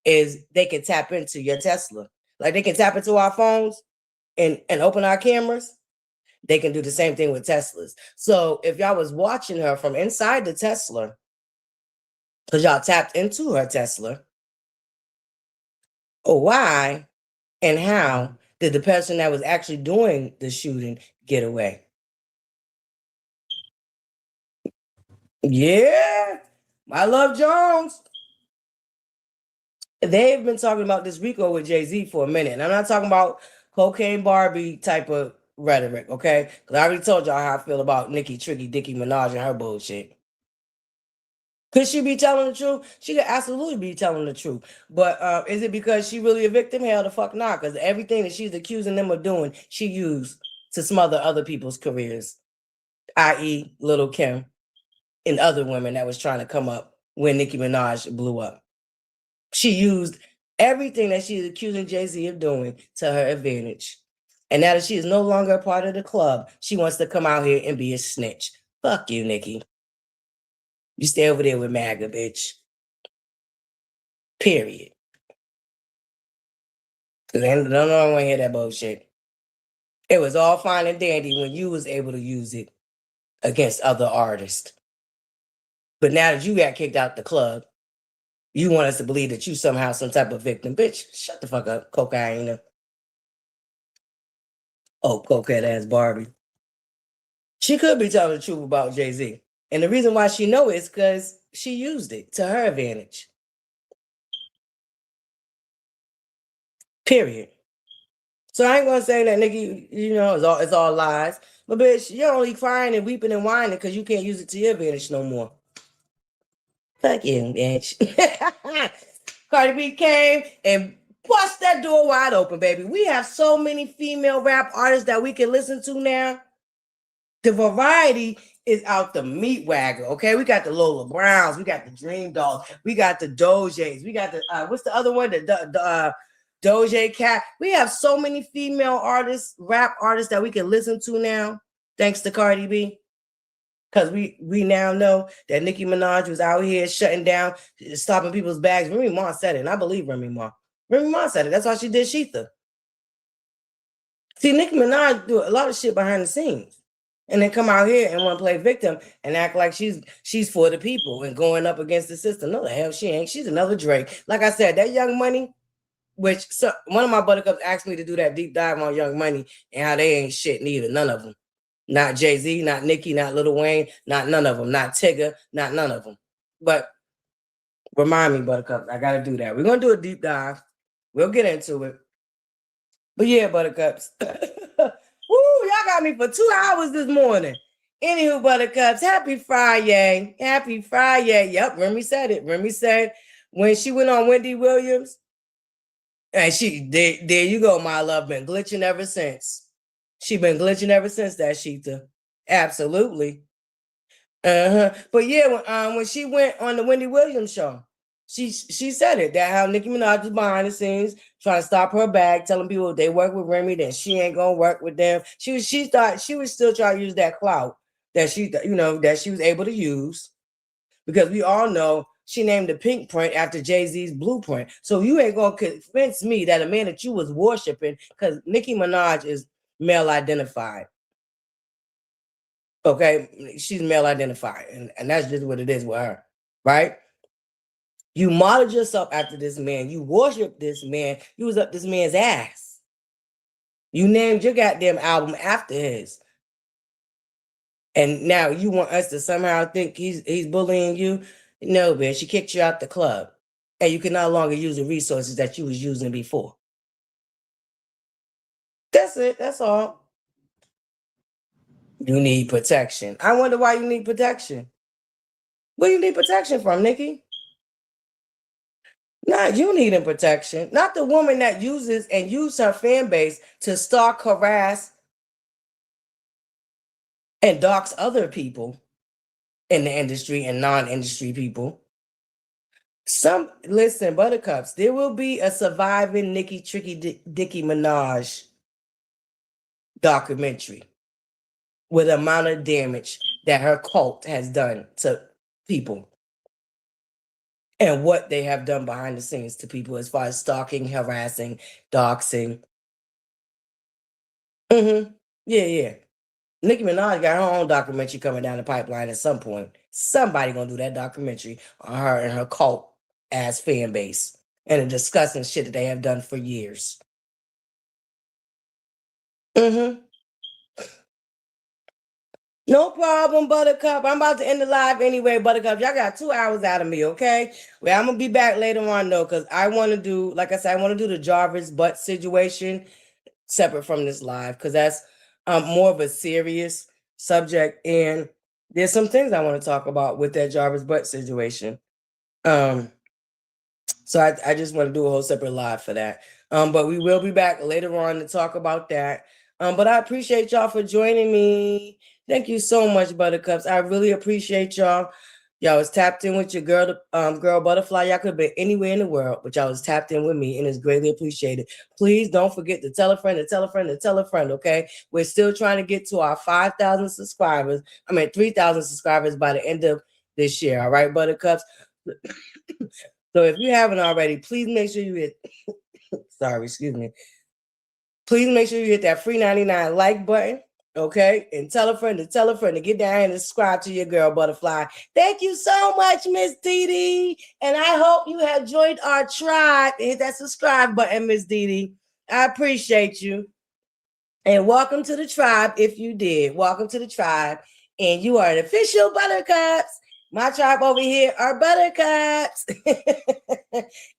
is they can tap into your Tesla. Like they can tap into our phones and open our cameras. They can do the same thing with Teslas. So if y'all was watching her from inside the Tesla, because y'all tapped into her Tesla, why and how did the person that was actually doing the shooting get away? Yeah, I love Jones. They've been talking about this Rico with Jay-Z for a minute. And I'm not talking about cocaine Barbie type of rhetoric, okay? Because I already told y'all how I feel about Nicki, Tricky, Dickie Minaj and her bullshit. Could she be telling the truth? She could absolutely be telling the truth. But is it because she really a victim? Hell the fuck not. Because everything that she's accusing them of doing, she used to smother other people's careers, i.e. Little Kim and other women that was trying to come up when Nicki Minaj blew up. She used everything that she's accusing Jay-Z of doing to her advantage. And now that she is no longer a part of the club, she wants to come out here and be a snitch. Fuck you, Nicki. You stay over there with MAGA, bitch. Period. Because I don't want to hear that bullshit. It was all fine and dandy when you was able to use it against other artists. But now that you got kicked out the club, you want us to believe that you somehow some type of victim. Bitch, shut the fuck up, cocaine. Oh, cokehead ass Barbie. She could be telling the truth about Jay-Z. And the reason why she know it is because she used it to her advantage. Period. So I ain't gonna say that nigga, it's all lies. But bitch, you're only crying and weeping and whining because you can't use it to your advantage no more. Fuck you, bitch. Cardi B came and bust that door wide open, baby. We have so many female rap artists that we can listen to now. The variety is out the meat wagon, okay? We got the Lola Browns, we got the Dream Dolls, we got the Dojays, we got the what's the other one? The Doja Cat. We have so many female artists, rap artists that we can listen to now, thanks to Cardi B. Because we now know that Nicki Minaj was out here shutting down, stopping people's bags. Remy Ma said it, and I believe Remy Ma. Remy Ma said it. That's why she did Sheetha. See, Nicki Minaj do a lot of shit behind the scenes, and then come out here and want to play victim and act like she's for the people and going up against the system. No, the hell she ain't. She's another Drake. Like I said, that Young Money, which one of my buttercups asked me to do that deep dive on Young Money and how they ain't shit neither. None of them. Not Jay-Z, not Nicki, not Lil Wayne, not none of them. Not Tigger, not none of them. But remind me, buttercups, I got to do that. We're going to do a deep dive. We'll get into it. But yeah, buttercups. Woo, y'all got me for 2 hours this morning. Anywho, buttercups, happy FriYay. Happy FriYay. Yep, Remy said it. Remy said when she went on Wendy Williams, and there you go, my love, been glitching ever since. She been glitching ever since that, Sheeta. Absolutely. But yeah, when she went on the Wendy Williams show, she said it, that how Nicki Minaj was behind the scenes trying to stop her bag, telling people if they work with Remy, then she ain't gonna work with them. She thought she was still trying to use that clout that that she was able to use, because we all know she named the pink print after Jay-Z's blueprint. So you ain't gonna convince me that a man that you was worshiping, because Nicki Minaj is male identified. Okay, she's male identified, and that's just what it is with her, right? You modeled yourself after this man. You worship this man. You was up this man's ass. You named your goddamn album after his. And now you want us to somehow think he's bullying you? No, bitch. She kicked you out the club. And you can no longer use the resources that you was using before. That's it. That's all. You need protection. I wonder why you need protection. Where you need protection from, Nikki? Not you needing protection. Not the woman that uses her fan base to stalk, harass, and dox other people in the industry and non-industry people. Listen, buttercups, there will be a surviving Nicki Dickie Minaj documentary with the amount of damage that her cult has done to people and what they have done behind the scenes to people as far as stalking, harassing, doxing. Yeah. Nicki Minaj got her own documentary coming down the pipeline at some point. Somebody gonna do that documentary on her and her cult ass fan base and the disgusting shit that they have done for years. No problem, Buttercup. I'm about to end the live anyway, Buttercup. Y'all got 2 hours out of me, okay? Well, I'm gonna be back later on though, because I want to do, like I said, I want to do the Jarvis butt situation separate from this live, because that's more of a serious subject, and there's some things I want to talk about with that Jarvis butt situation. So I just want to do a whole separate live for that. But we will be back later on to talk about that. But I appreciate y'all for joining me. Thank you so much, Buttercups. I really appreciate y'all. Y'all was tapped in with your girl ButterFlii. Y'all could have been anywhere in the world, but y'all was tapped in with me, and it's greatly appreciated. Please don't forget to tell a friend, to tell a friend, to tell a friend, okay? We're still trying to get to our 5,000 subscribers. 3,000 subscribers by the end of this year, all right, Buttercups? So if you haven't already, please make sure you hit, Please make sure you hit that free 99 like button, okay? And tell a friend to get down and subscribe to your girl, ButterFlii. Thank you so much, Miss Dee. And I hope you have joined our tribe. Hit that subscribe button, Miss Dee. I appreciate you. And welcome to the tribe if you did. Welcome to the tribe. And you are an official Buttercups. My tribe over here are Buttercups.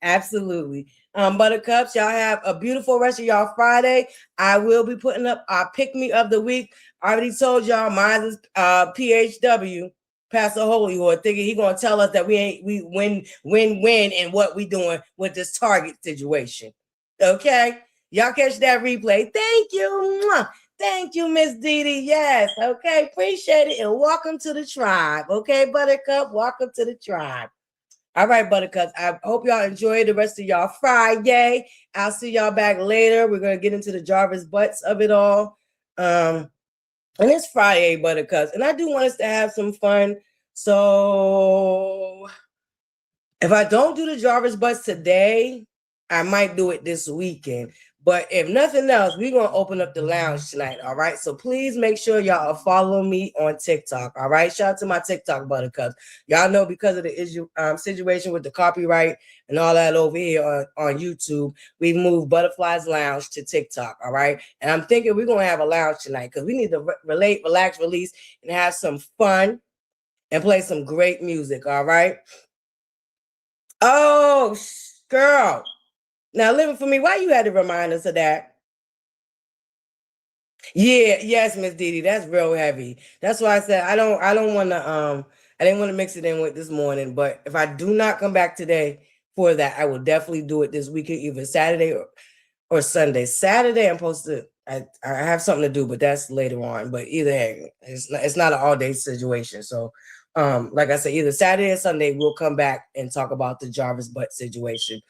Absolutely. Buttercups, y'all have a beautiful rest of y'all Friday. I will be putting up our pick me of the week. I already told y'all mine is PHW, Pastor Holy Whore, thinking he gonna tell us that we win, and what we doing with this Target situation. Okay, y'all catch that replay. Thank you. Thank you, Miss Dee. Yes, okay, appreciate it, and welcome to the tribe. Okay, Buttercup, welcome to the tribe. All right, Buttercups, I hope y'all enjoy the rest of y'all Friday. I'll see y'all back later. We're going to get into the Jarvis butts of it all. And it's Friday, Buttercups, and I do want us to have some fun. So if I don't do the Jarvis butts today, I might do it this weekend. But if nothing else, we're going to open up the lounge tonight. All right. So please make sure y'all are following me on TikTok. All right. Shout out to my TikTok buttercups. Y'all know because of the issue, situation with the copyright and all that over here on YouTube, we've moved ButterFlii's Lounge to TikTok. All right. And I'm thinking we're going to have a lounge tonight because we need to relate, relax, release, and have some fun and play some great music. All right. Oh, girl. Now, living for me, why you had to remind us of that? Yeah, yes, Miss Didi, that's real heavy. That's why I said I don't want to I didn't want to mix it in with this morning, but if I do not come back today for that, I will definitely do it this weekend, either Saturday or Sunday. Saturday, I'm supposed to. I have something to do, but that's later on. But either way, it's not an all day situation. So, like I said, either Saturday or Sunday, we'll come back and talk about the Jarvis butt situation.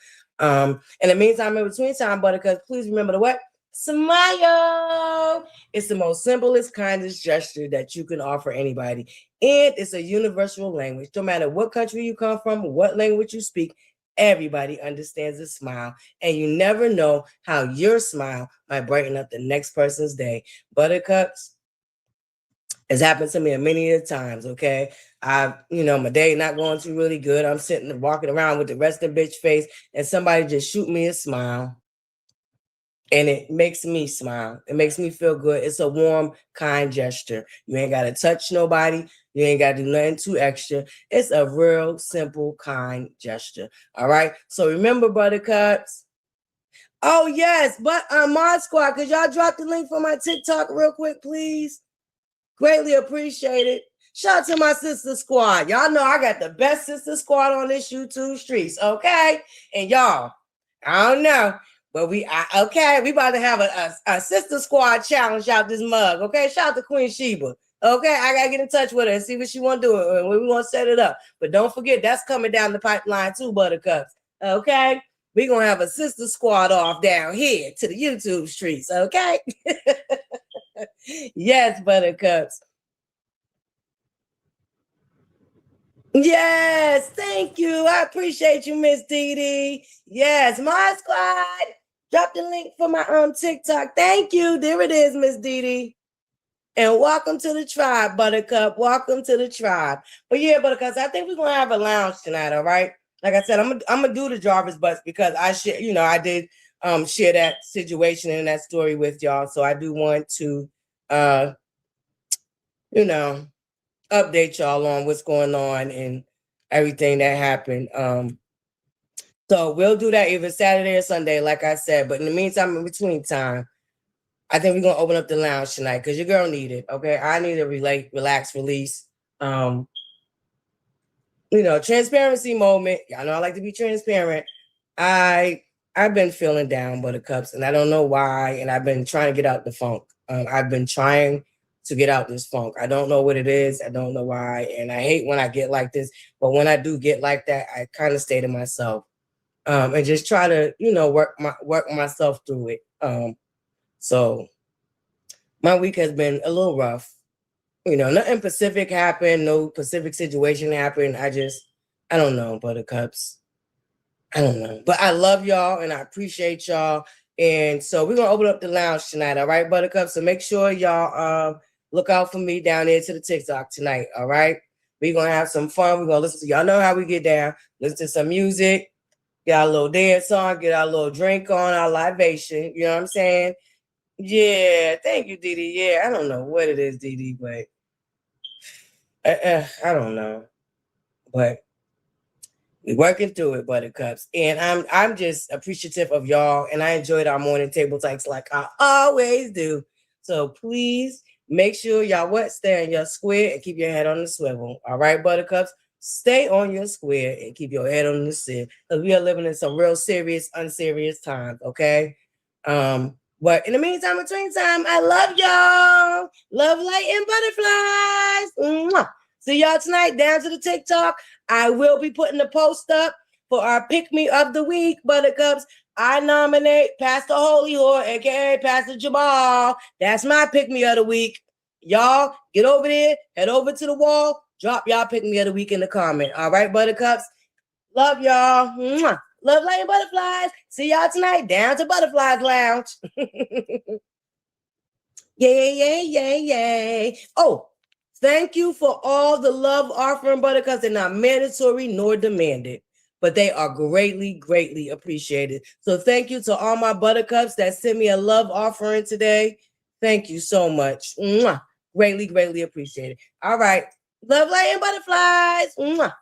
In the meantime, in between time, Buttercups, please remember to what? Smile. It's the most simplest, kindest gesture that you can offer anybody, and it's a universal language. No matter what country you come from, what language you speak. Everybody understands a smile, and you never know how your smile might brighten up the next person's day. Buttercups, it's happened to me many times, okay? My day not going too really good. I'm sitting walking around with the resting bitch face, and somebody just shoot me a smile. And it makes me smile. It makes me feel good. It's a warm, kind gesture. You ain't got to touch nobody. You ain't got to do nothing too extra. It's a real simple, kind gesture. All right. So remember, Buttercups. Oh, yes. But Mod Squad, could y'all drop the link for my TikTok real quick, please? Greatly appreciated. Shout out to my sister squad. Y'all know I got the best sister squad on this YouTube streets. Okay. And y'all, I don't know. But we about to have a sister squad challenge out this mug. Okay, shout out to Queen Sheba. Okay, I gotta get in touch with her and see what she want to do and when we want to set it up. But don't forget, that's coming down the pipeline too, Buttercups. Okay, we're gonna have a sister squad off down here to the YouTube streets. Okay, yes, Buttercups. Yes, thank you. I appreciate you, Miss Didi. Yes, my squad. Drop the link for my TikTok. Thank you. There it is, Miss Didi. And welcome to the tribe, Buttercup. Welcome to the tribe. But yeah, Buttercups, I think we're gonna have a lounge tonight. All right. Like I said, I'm gonna do the Jarvis butts because I did share that situation and that story with y'all. So I do want to update y'all on what's going on and everything that happened. So we'll do that either Saturday or Sunday, like I said. But in the meantime, in between time, I think we're gonna open up the lounge tonight because your girl need it. Okay, I need a relax, release. Transparency moment. Y'all know I like to be transparent. I've been feeling down, Buttercups, and I don't know why. And I've been trying to get out the funk. I've been trying to get out this funk. I don't know what it is. I don't know why. And I hate when I get like this. But when I do get like that, I kind of stay to myself. And just try to, work myself through it. So my week has been a little rough. Nothing Pacific happened, no Pacific situation happened. I don't know, Buttercups. I don't know. But I love y'all and I appreciate y'all. And so we're gonna open up the lounge tonight, all right, Buttercups? So make sure y'all look out for me down there to the TikTok tonight, all right? We're gonna have some fun. We're gonna listen to y'all know how we get down, listen to some music. Get our little dance on, get our little drink on, our libation. You know what I'm saying? Yeah, thank you, Didi. Yeah, I don't know what it is, Didi, but I don't know. But we're working through it, Buttercups. And I'm just appreciative of y'all. And I enjoyed our morning table talks like I always do. So please make sure y'all stay on your square and keep your head on the swivel. All right, Buttercups? Stay on your square and keep your head on the sieve because we are living in some real serious, unserious times, okay? But in the meantime, between time, I love y'all. Love, light, and butterflies. Mwah. See y'all tonight down to the TikTok. I will be putting the post up for our Pick Me of the Week, Buttercups. I nominate Pastor Holy Whore, aka Pastor Jamal. That's my Pick Me of the Week. Y'all get over there, head over to the wall. Drop y'all Pick Me of the Week in the comment. All right, Buttercups. Love y'all. Mwah. Love, light, and butterflies. See y'all tonight down to Butterflies Lounge. Yay, yay, yay, yay. Oh, thank you for all the love offering, Buttercups. They're not mandatory nor demanded, but they are greatly, greatly appreciated. So thank you to all my Buttercups that sent me a love offering today. Thank you so much. Mwah. Greatly, greatly appreciated. All right. Love, light, and butterflies. Mwah.